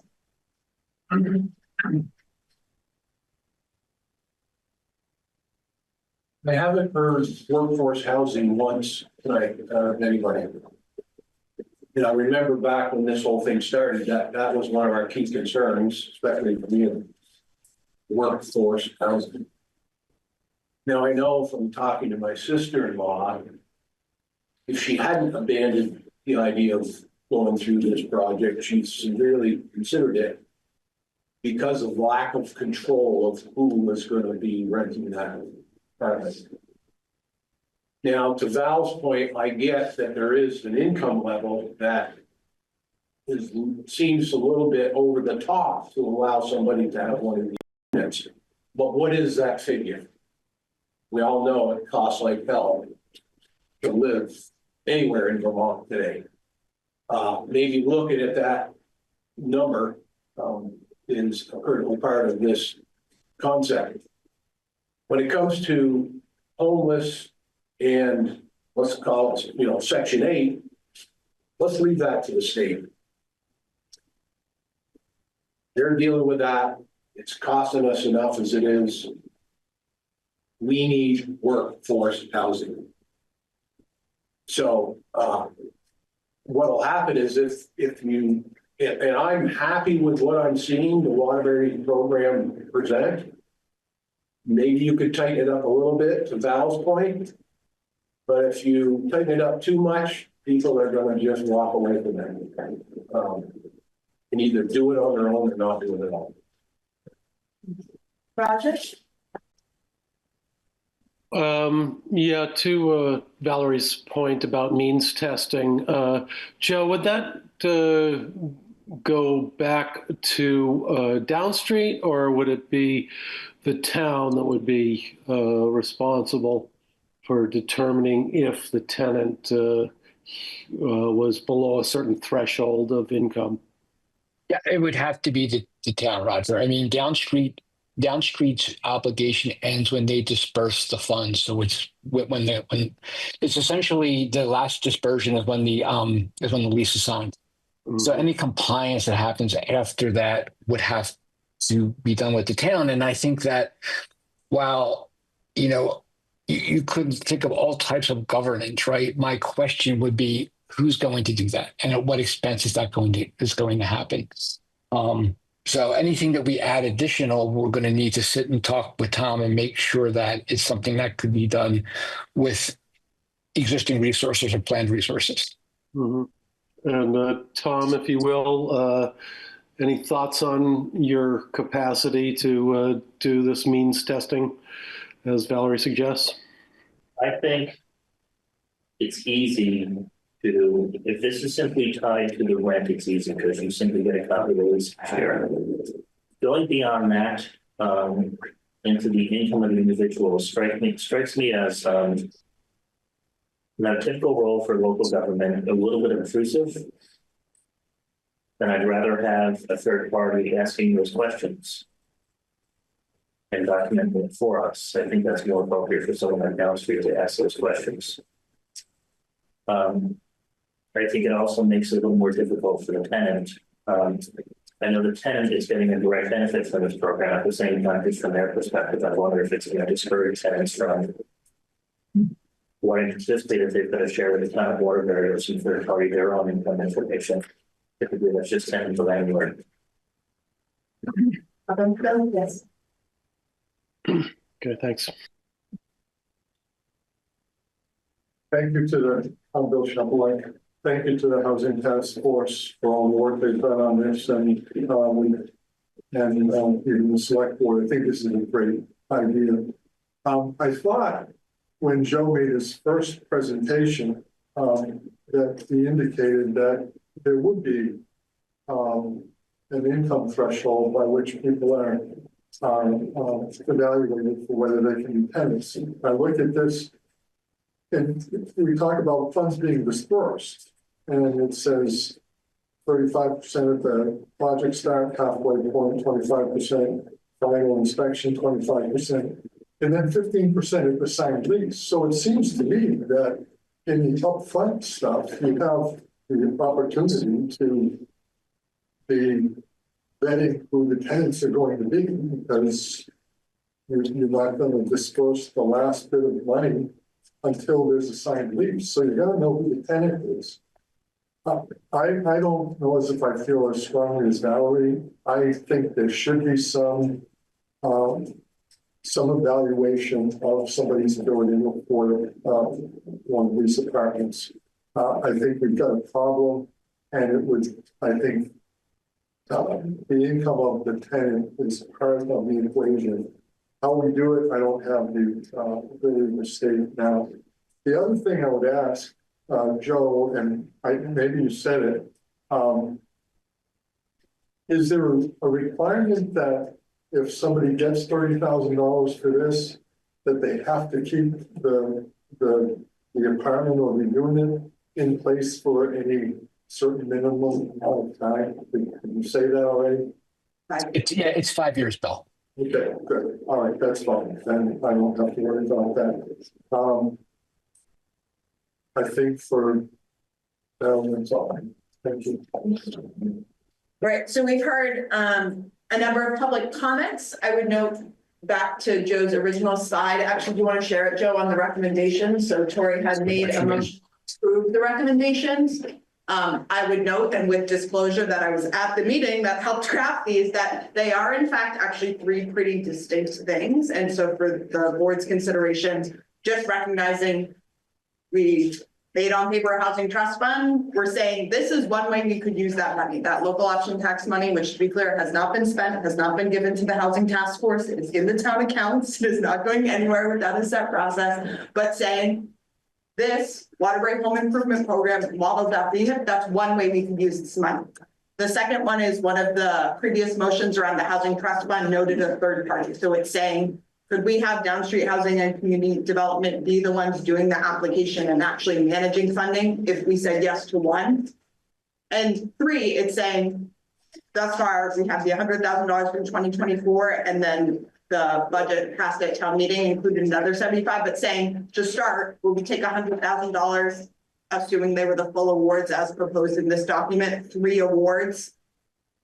I haven't heard workforce housing once tonight, anybody. You know, I remember back when this whole thing started, that was one of our key concerns, especially for me, workforce housing. Now, I know from talking to my sister-in-law, if she hadn't abandoned the idea of going through this project, she severely considered it because of lack of control of who was going to be renting that apartment. Now, to Val's point, I get that there is an income level that seems a little bit over the top to allow somebody to have one of these units. But what is that figure? We all know it costs like hell to live anywhere in Vermont today. Maybe looking at that number is a critical part of this concept. When it comes to homeless and let's call it, Section 8, let's leave that to the state. They're dealing with that. It's costing us enough as it is. we need workforce housing. So, what'll happen is if you, and I'm happy with what I'm seeing the Waterbury program present. Maybe you could tighten it up a little bit to Val's point. But if you tighten it up too much, people are gonna just walk away from that. And either do it on their own or not do it at all. Roger? Yeah, to Valerie's point about means testing, Joe, would that go back to Down Street, or would it be the town that would be responsible for determining if the tenant was below a certain threshold of income? Yeah, it would have to be the town, Roger. I mean, Downstreet's obligation ends when they disperse the funds. So it's when it's essentially the last dispersion is when the lease is signed. Mm-hmm. So any compliance that happens after that would have to be done with the town. And I think that while, you could think of all types of governance, right? My question would be, who's going to do that? And at what expense is that going to happen? So anything that we add additional, we're going to need to sit and talk with Tom and make sure that it's something that could be done with existing resources or planned resources. Mm-hmm. And Tom, if you will, any thoughts on your capacity to do this means testing, as Valerie suggests? I think it's easy to, if this is simply tied to the rent, it's easy because you simply get a copy of the lease share. Going beyond that, into the income of the individual strikes me as not a typical role for local government, a little bit intrusive. Then I'd rather have a third party asking those questions and documenting it for us. I think that's more appropriate for someone like Down Street to ask those questions. I think it also makes it a little more difficult for the tenant. I know the tenant is getting a direct benefit from this program. At the same time, just from their perspective, I wonder if it's going to discourage tenants from wanting to participate if they've got to share with the town of Waterbury or some third party their own income information. Typically, that's just tenant to landlord. Yes. Okay, thanks. Thank you to the, I'm Bill Shumpelink. Thank you to the Housing Task Force for all the work they've done on this and even the select board. I think this is a great idea. I thought when Joe made his first presentation that he indicated that there would be an income threshold by which people are evaluated for whether they can be tenants. I look at this and we talk about funds being dispersed, and it says 35% of the project start, halfway point, 25% final inspection, 25%, and then 15% of the signed lease. So it seems to me that in the upfront stuff, you have the opportunity to be vetting who the tenants are going to be, because you're not going to disperse the last bit of money until there's a signed lease. So you got to know who the tenant is. I don't know as if I feel as strongly as Valerie. I think there should be some evaluation of somebody's ability to afford one of these apartments. I think we've got a problem, and it would, I think, the income of the tenant is part of the equation. How we do it, I don't have the ability to state it now. The other thing I would ask, Joe, and maybe you said it, is there a requirement that if somebody gets $30,000 for this, that they have to keep the apartment or the unit in place for any certain minimum amount of time? Did you say that already? It's 5 years, Bill. Okay, good. All right, that's fine. Then I don't have to worry about that. I think for that's all. Thank you. Right, so we've heard a number of public comments. I would note back to Joe's original slide, actually, do you want to share it, Joe, on the recommendations? So Tori has made a motion to approve the recommendations. I would note, and with disclosure that I was at the meeting that helped craft these, that they are in fact actually three pretty distinct things. And so for the board's consideration, just recognizing we made on paper a housing trust fund, we're saying this is one way we could use that money, that local option tax money, which to be clear, has not been spent, has not been given to the housing task force. It is in the town accounts. It is not going anywhere without a set process, but saying this Waterbury Home Improvement Program models that VHIP, that's one way we can use this money. The second one is one of the previous motions around the housing trust fund noted a third party. So it's saying, could we have Down Street Housing and Community Development be the ones doing the application and actually managing funding if we said yes to one? And three, it's saying thus far we have the $100,000 from 2024 and then the budget passed at town meeting included another 75, but saying to start, will we take $100,000, assuming they were the full awards as proposed in this document, 3 awards,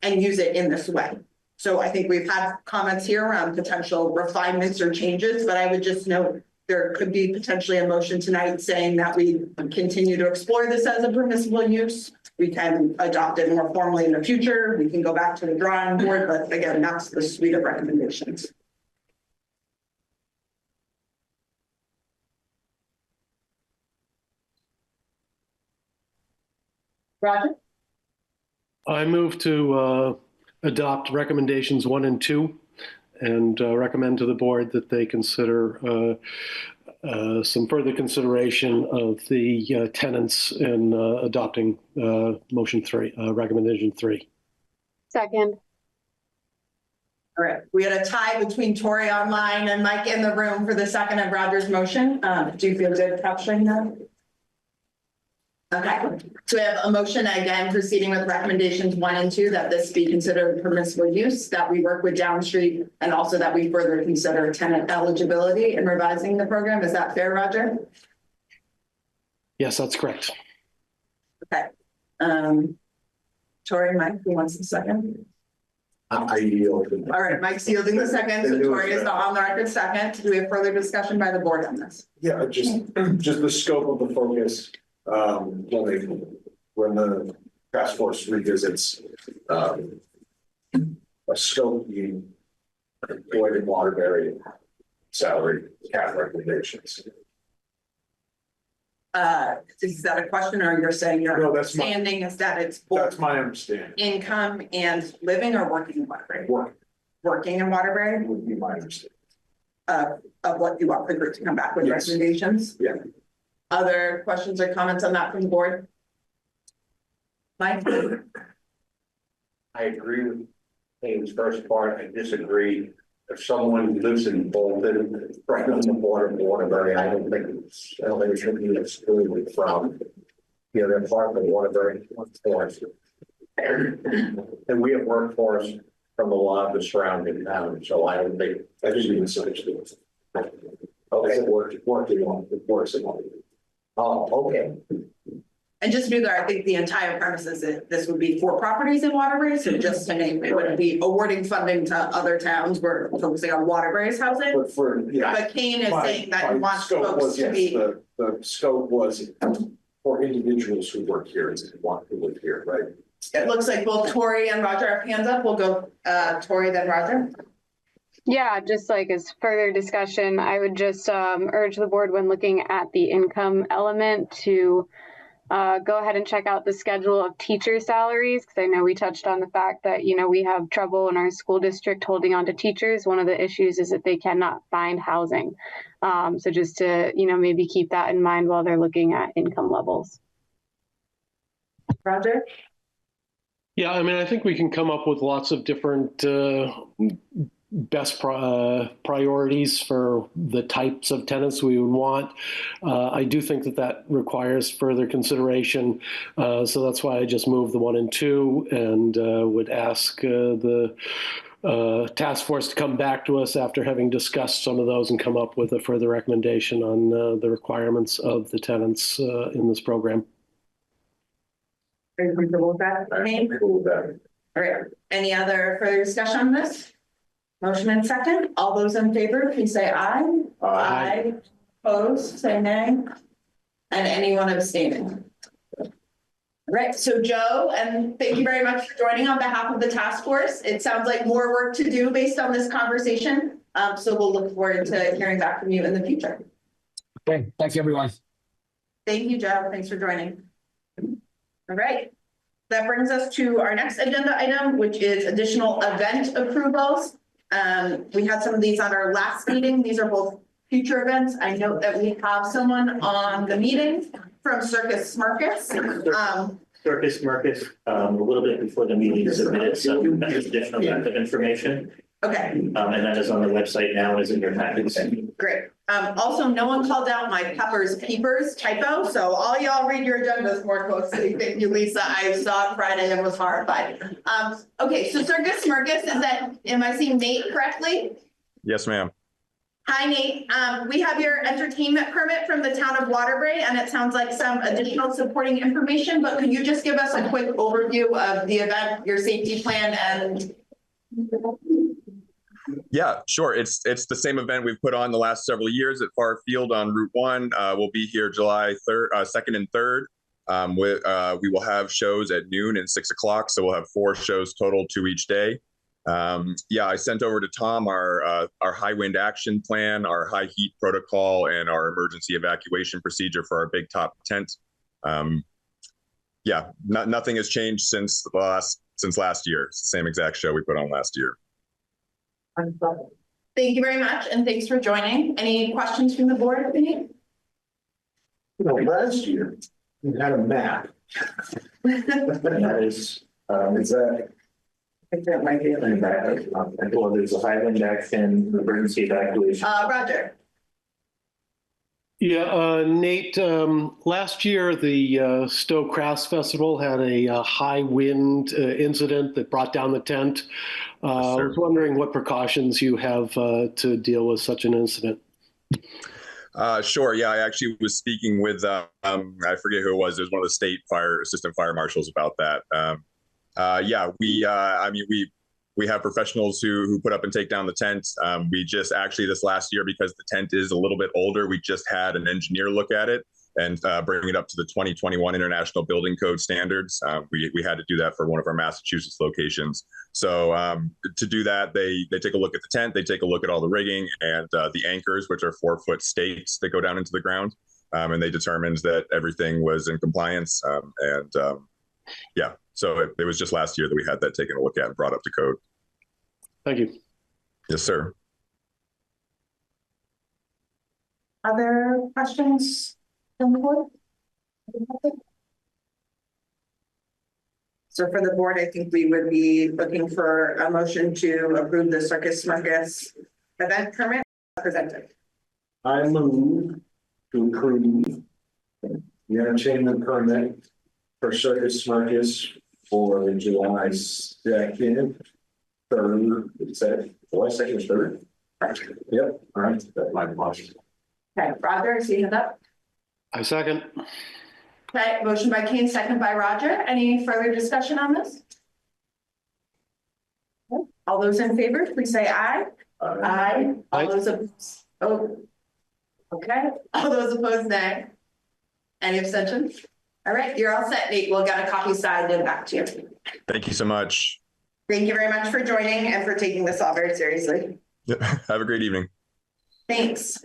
and use it in this way. So I think we've had comments here around potential refinements or changes, but I would just note there could be potentially a motion tonight saying that we continue to explore this as a permissible use. We can adopt it more formally in the future. We can go back to the drawing board, but again, that's the suite of recommendations. Roger? I move to adopt recommendations 1 and 2 and recommend to the board that they consider some further consideration of the tenants in adopting motion 3, recommendation 3. Second. All right, we had a tie between Tori online and Mike in the room for the second of Roger's motion. Do you feel good capturing that? Okay, so we have a motion again proceeding with recommendations 1 and 2 that this be considered permissible use, that we work with Down Street, and also that we further consider tenant eligibility in revising the program. Is that fair, Roger? Yes, that's correct. Okay. Tori, Mike, who wants the second? I yield. All right, Mike's yielding the second, so Tori is not on the record second. Do we have further discussion by the board on this? Yeah, just the scope of the focus. When the task force revisits a scope being employed in Waterbury salary cap recommendations. Is that a question, or you're saying your understanding is that it's both That's my understanding. income and living or working in Waterbury? Working in Waterbury? Would be my understanding. Of what you want the group to come back with recommendations? Yeah. Other questions or comments on that from the board? Mike? I agree with Kane's first part. I disagree. If someone lives in Bolton, right on the border of Waterbury, I don't think it should be excluded from, they're part of the Waterbury workforce. And we have workforce from a lot of the surrounding towns, so I don't think I just need to switch to it. Okay. Working on it, works on it. Oh, okay. And just to be clear, I think the entire premise is that this would be for properties in Waterbury, so just to name it, wouldn't be awarding funding to other towns. We're focusing on Waterbury's housing. But Kane is saying that he wants folks to be. The scope was for individuals who work here and want to live here, right? It looks like both Tori and Roger have hands up. We'll go Tori, then Roger. Yeah, just like as further discussion, I would just urge the board when looking at the income element to go ahead and check out the schedule of teacher salaries, because I know we touched on the fact that, we have trouble in our school district holding on to teachers. One of the issues is that they cannot find housing. So just to, maybe keep that in mind while they're looking at income levels. Roger? Yeah, I think we can come up with lots of different best priorities for the types of tenants we would want. I do think that requires further consideration. So that's why I just moved the 1 and 2 and would ask the task force to come back to us after having discussed some of those and come up with a further recommendation on the requirements of the tenants in this program. Are you comfortable with that? I'm cool with that. All right. Any other further discussion on this? Motion and second. All those in favor, please say aye. Aye. Opposed, say nay. And anyone abstaining? All right, so Joe, and thank you very much for joining on behalf of the task force. It sounds like more work to do based on this conversation. So we'll look forward to hearing back from you in the future. Okay, thank you, everyone. Thank you, Joe. Thanks for joining. All right. That brings us to our next agenda item, which is additional event approvals. We had some of these on our last meeting. These are both future events. I note that we have someone on the meeting from Circus Smirkus. Circus Marcus, a little bit before the meeting submitted some additional amount of information. Okay. And that is on the website now, is in your package. Great. Also, no one called out my peppers typo, so all y'all read your agendas more closely. Thank you, Lisa. I saw it Friday and was horrified. Okay, so Circus Smirkus, am I seeing Nate correctly? Yes, ma'am. Hi, Nate. We have your entertainment permit from the town of Waterbury, and it sounds like some additional supporting information, but could you just give us a quick overview of the event, your safety plan, and Yeah, sure. It's the same event we've put on the last several years at Far Field on Route 1. We'll be here July 2nd and 3rd. We will have shows at noon and 6 o'clock, so we'll have 4 shows total, 2 each day. I sent over to Tom our high wind action plan, our high heat protocol, and our emergency evacuation procedure for our big top tent. Nothing has changed since last year. It's the same exact show we put on last year. Thank you very much, and thanks for joining. Any questions from the board, Vinny? Last year, we had a map. That is, I think that might be. well, there's a Highland action, emergency evacuation. Roger. Yeah, Nate, last year, the Stowe Crafts Festival had a high wind incident that brought down the tent. I was wondering what precautions you have to deal with such an incident. Sure. Yeah, I actually was speaking with, I forget who it was. It was one of the state assistant fire marshals about that. We have professionals who put up and take down the tent. We just actually this last year, because the tent is a little bit older, we just had an engineer look at it and bring it up to the 2021 International Building Code standards. We had to do that for one of our Massachusetts locations. So to do that, they take a look at the tent, they take a look at all the rigging and the anchors, which are 4-foot stakes that go down into the ground. And they determined that everything was in compliance. So it was just last year that we had that taken a look at and brought up to code. Thank you. Yes, sir. Other questions from the board? So for the board, I think we would be looking for a motion to approve the Circus Smirkus event permit presented. I move to approve the entertainment permit for Circus Smirkus for July 2nd, 3rd, it said, July 2nd, 3rd? Yep, all right, that's my motion. Okay, Roger, see you up. I second. Okay, motion by Kane, second by Roger. Any further discussion on this? All those in favor, please say aye. Aye. All those opposed, okay. All those opposed, nay. Any abstentions? All right, you're all set, Nate. We'll get a copy signed and back to you. Thank you so much. Thank you very much for joining and for taking this all very seriously. Have a great evening. Thanks.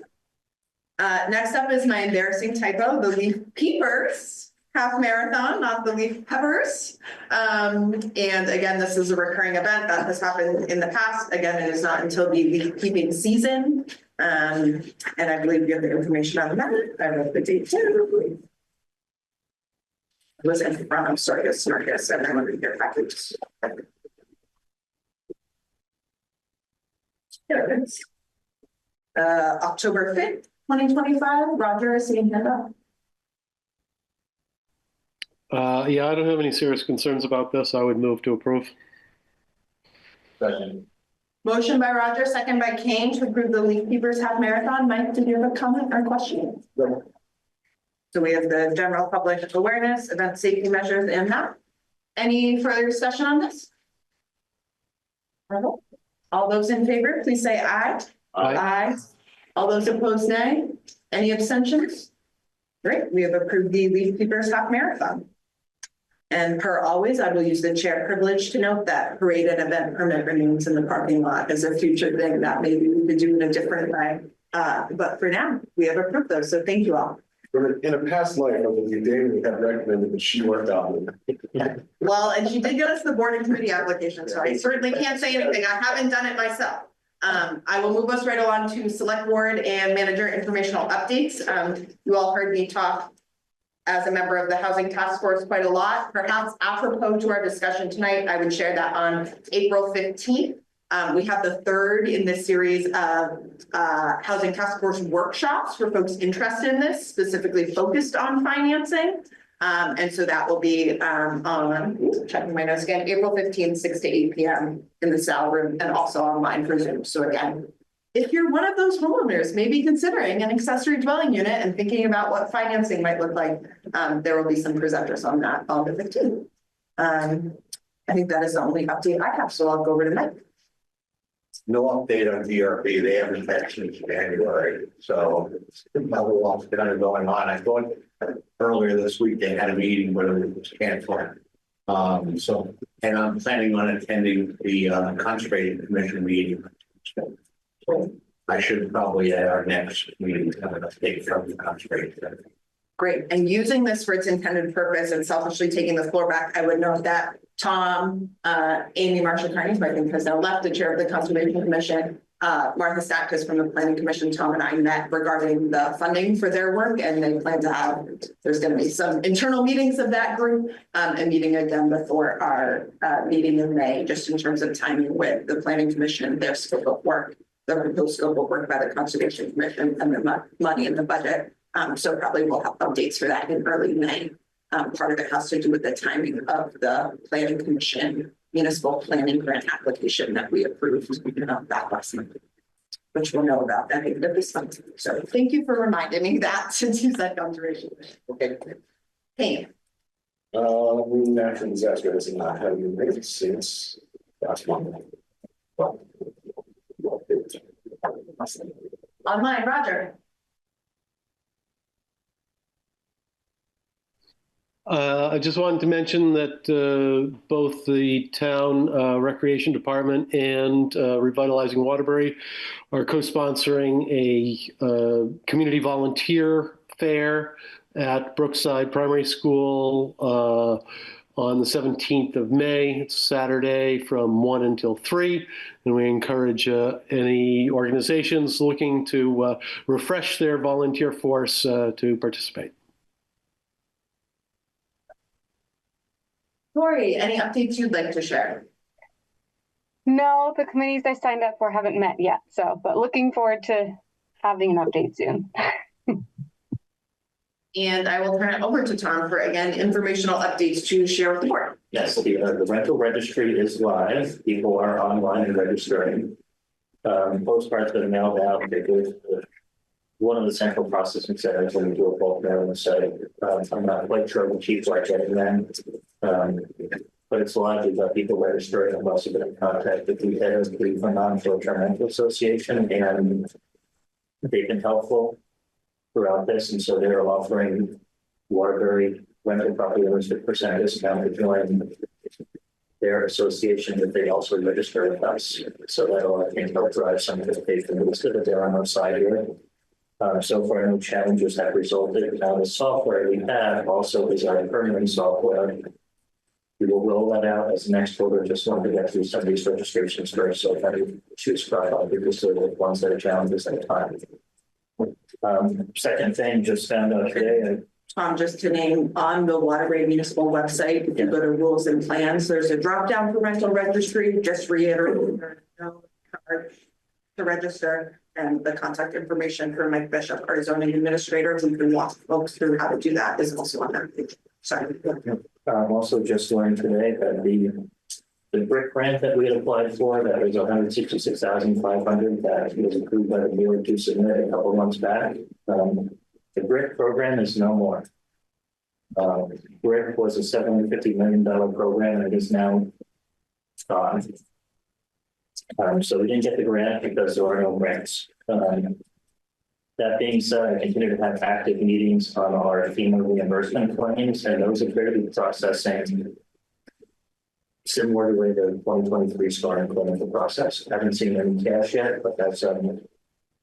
Next up is my embarrassing typo, the Leaf Peepers half marathon, not the Leaf Peppers. And again, this is a recurring event that has happened in the past. Again, it is not until the leaf peeping season. And I believe you have the information on the map. I wrote the date too. It was in front of Circus, and I'm going to get back to this. There it is. October 5th, 2025. Roger, is seeing hand up. Yeah, I don't have any serious concerns about this. I would move to approve. Second. Motion by Roger, second by Kane to approve the Leaf Peepers half marathon. Mike, did you have a comment or question? No. So we have the general public awareness, event safety measures, and that. Any further discussion on this? All All those in favor, please say aye. Aye. All those opposed, nay. Any abstentions? Great, we have approved the Leaf Keepers Half Marathon. And per always, I will use the chair privilege to note that parade and event permit remains in the parking lot as a future thing that maybe we could do in a different way. But for now, we have approved those, so thank you all. In a past life, I believe David had recommended that she worked on it. Well, and she did get us the board and committee application, so I certainly can't say anything. I haven't done it myself. I will move us right along to select board and manager informational updates. You all heard me talk as a member of the housing task force quite a lot. Perhaps apropos to our discussion tonight, I would share that on April 15th. We have the third in this series of housing task force workshops for folks interested in this, specifically focused on financing. And so that will be on, checking my notes again, April 15th, 6 to 8 p.m. in the Sal room and also online for Zoom. So again, if you're one of those homeowners maybe considering an accessory dwelling unit and thinking about what financing might look like, there will be some presenters on that on the 15th. I think that is the only update I have, so I'll go over to Mike. No update on DRB. They haven't met since January, so not a lot's kind of going on. I thought earlier this week they had a meeting, but it was canceled. And I'm planning on attending the Conservation Commission meeting. So I should probably at our next meeting have an update from the Conservation. Great, and using this for its intended purpose and selfishly taking the floor back, I would note that Tom, Amy Marshall Carney, who I think has now left the chair of the Conservation Commission, Martha Stackus from the Planning Commission, Tom and I met regarding the funding for their work, and they plan to have, there's going to be some internal meetings of that group, and meeting again before our meeting in May, just in terms of timing with the Planning Commission, their scope of work, the proposed scope of work by the Conservation Commission, and the money in the budget. So probably we'll have updates for that in early May. Part of it has to do with the timing of the Planning Commission municipal planning grant application that we approved that last month, which we'll know about at the end of this month. So thank you for reminding me that since you said conservation. Okay. Hey. Natural disaster has not had any rates since last month. Online, Roger. I just wanted to mention that both the town recreation department and Revitalizing Waterbury are co-sponsoring a community volunteer fair at Brookside Primary School on the 17th of May. It's Saturday from 1 until 3. And we encourage any organizations looking to refresh their volunteer force to participate. Lori, any updates you'd like to share? No, the committees I signed up for haven't met yet. So, but looking forward to having an update soon. And I will turn it over to Tom for, again, informational updates to share with the board. Yes, the rental registry is live. People are online and registering. Postcards that are mailed out, they go to one of the central processing centers when we do a bulk mailing site. I'm not quite sure the chiefs are getting them. But it's live. We've got people registering. I've also been in contact with the head of the Vermont Short-Term Rental Association, and they've been helpful throughout this. And so they're offering Waterbury rental property owners 50% discount to join their association, that they also register with us. So that'll, I think, help drive some of the patient. It's good that they're on our side here. So far, no challenges have resulted. Now, the software we have also is our permitting software. We will roll that out as the next quarter. Just wanted to get through some of these registrations first. So if any issues crop up, because they're the ones that are challenges at a time. Second thing, just found out today. Tom, just to name, on the Waterbury Municipal website, if you go to rules and plans, there's a drop down for rental registry. Just reiterate to register, and the contact information for Mike Bishop, our zoning administrator, who can walk folks through how to do that, is also on that page. Sorry. Also just learned today that the brick grant that we had applied for, that was $166,500, that was approved by the board to submit a couple months back. The brick program is no more. Brick was a $750 million program, and it is now So we didn't get the grant because there are no grants. That being said, I continue to have active meetings on our FEMA reimbursement claims, and those appear to be processing similar to the way the 2023 starting clinical process. I haven't seen any cash yet, but that's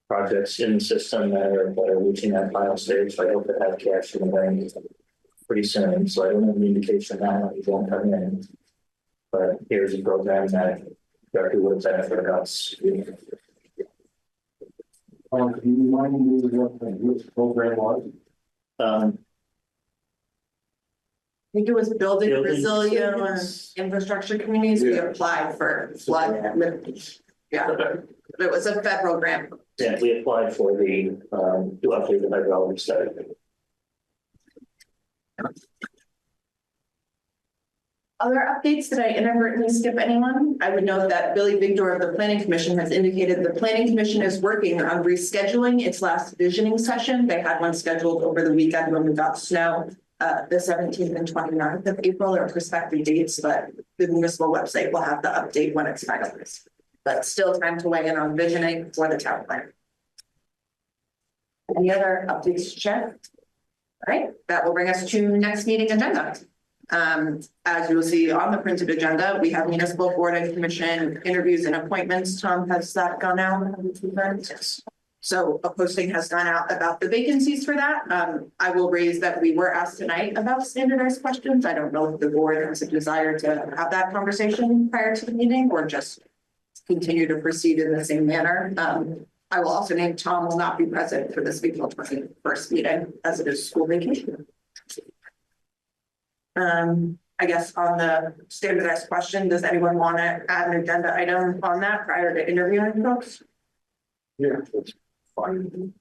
projects in the system that are reaching that final stage. So I hope to have cash in the bank pretty soon. So I don't have any indication that money won't come in. But here's a program that directly would benefit us. Can you remind me what the program was? I think it was building Building resilient resilience. infrastructure communities. We applied for flood. Yeah, but it was a federal grant. Yeah, we applied for the to update the hydrology study. Other updates, did I inadvertently skip anyone? I would note that Billy Victor of the Planning Commission has indicated the Planning Commission is working on rescheduling its last visioning session. They had one scheduled over the weekend when we got snow. The 17th and 29th of April are prospective dates, but the municipal website will have the update when it's finalized. But still time to weigh in on visioning for the town plan. Any other updates to share? All right, that will bring us to next meeting agenda. As you will see on the printed agenda, we have municipal board and commission interviews and appointments. Tom, has that gone out? Yes. So a posting has gone out about the vacancies for that. I will raise that we were asked tonight about standardized questions. I don't know if the board has a desire to have that conversation prior to the meeting or just continue to proceed in the same manner. I will also name Tom will not be present for this April 21st meeting as it is school vacation. I guess on the standardized question, does anyone want to add an agenda item on that prior to interviewing folks? Yeah, that's fine.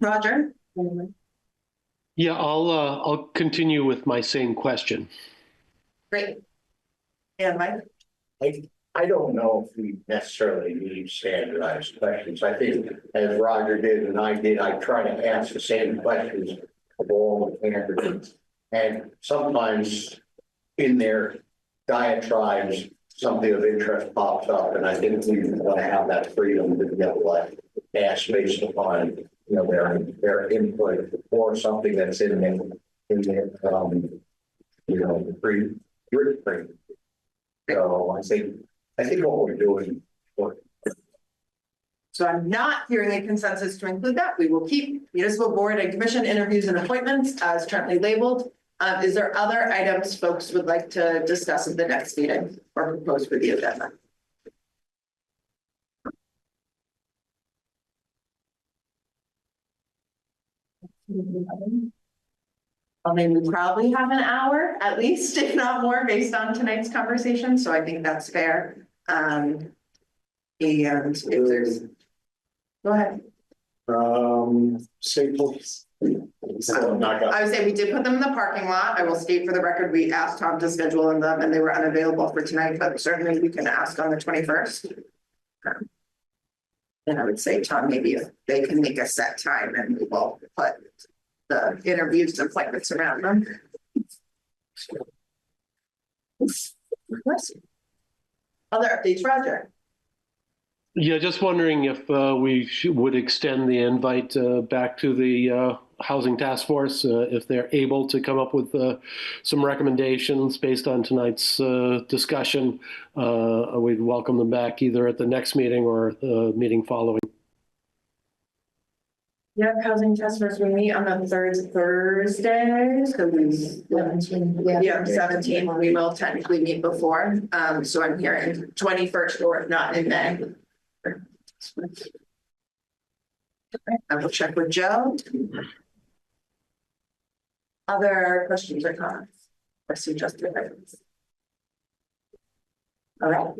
Roger? Yeah, I'll continue with my same question. Great. And Mike? I don't know if we necessarily need standardized questions. I think as Roger did and I did, I try to ask the same questions of all the candidates. And sometimes in their diatribes, something of interest pops up, and I think we want to have that freedom to be able to ask based upon, you know, their input or something that's in their you know, the pre-written. So I think what we're doing. So I'm not hearing a consensus to include that. We will keep municipal board and commission interviews and appointments as currently labeled. Is there other items folks would like to discuss at the next meeting or propose for the agenda? I mean, we probably have an hour at least, if not more, based on tonight's conversation. So I think that's fair. And if there's, go ahead. Say please. I would say we did put them in the parking lot. I will state for the record, we asked Tom to schedule them and they were unavailable for tonight, but certainly we can ask on the 21st. And I would say, Tom, maybe if they can make a set time and we will put the interviews and appointments around them. Other updates, Roger? Yeah, just wondering if we would extend the invite back to the Housing Task Force, if they're able to come up with some recommendations based on tonight's discussion. We'd welcome them back either at the next meeting or the meeting following. Yep, Housing Task Force, we meet on the third Thursday, so we 17. Yeah, 17. We will technically meet before. So I'm hearing 21st or if not in May. I will check with Joe. Other questions or comments or suggested items? All right.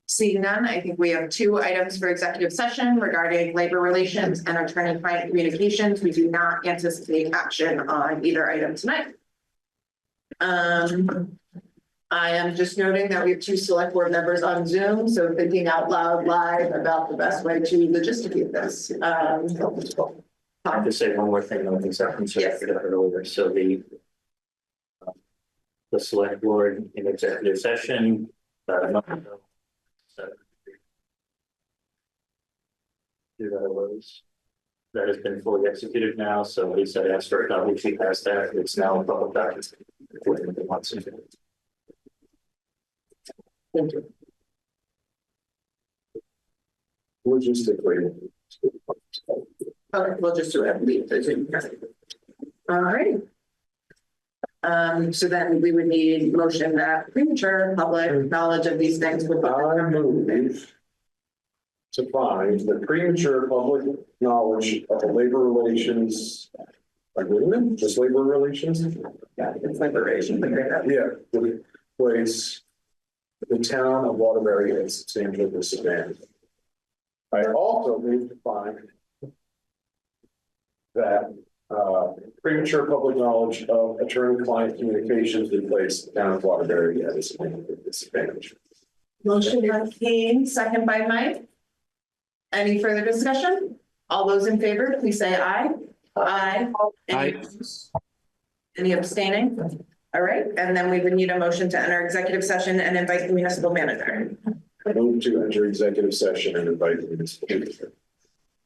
Seeing none, I think we have 2 items for executive session regarding labor relations and attorney-client communications. We do not anticipate action on either item tonight. I am just noting that we have 2 select board members on Zoom, so thinking out loud live about the best way to logisticate this. I have to say one more thing on the executive session earlier. So the select board in executive session, That has been fully executed now, so he said after it, obviously passed that, it's now in public document. Thank you. Logistically. Okay, we'll just do it. All right. So then we would need motion that premature public knowledge of these things would. I move to find the premature public knowledge of the labor relations agreement, just labor relations? Yeah, it's liberation. Yeah, would place the town of Waterbury at substantial disadvantage. I also move to find that premature public knowledge of attorney-client communications would place the town of Waterbury at a significant disadvantage. Motion by Kane, second by Mike. Any further discussion? All those in favor, please say aye. Aye. Any abstaining? All right, and then we would need a motion to enter executive session and invite the municipal manager. I move to enter executive session and invite the municipal manager. Is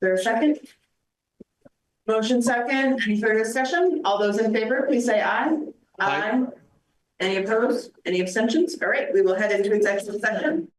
there a second? Motion second, any further discussion? All those in favor, please say aye. Aye. Any opposed? Any abstentions? All right, we will head into executive session.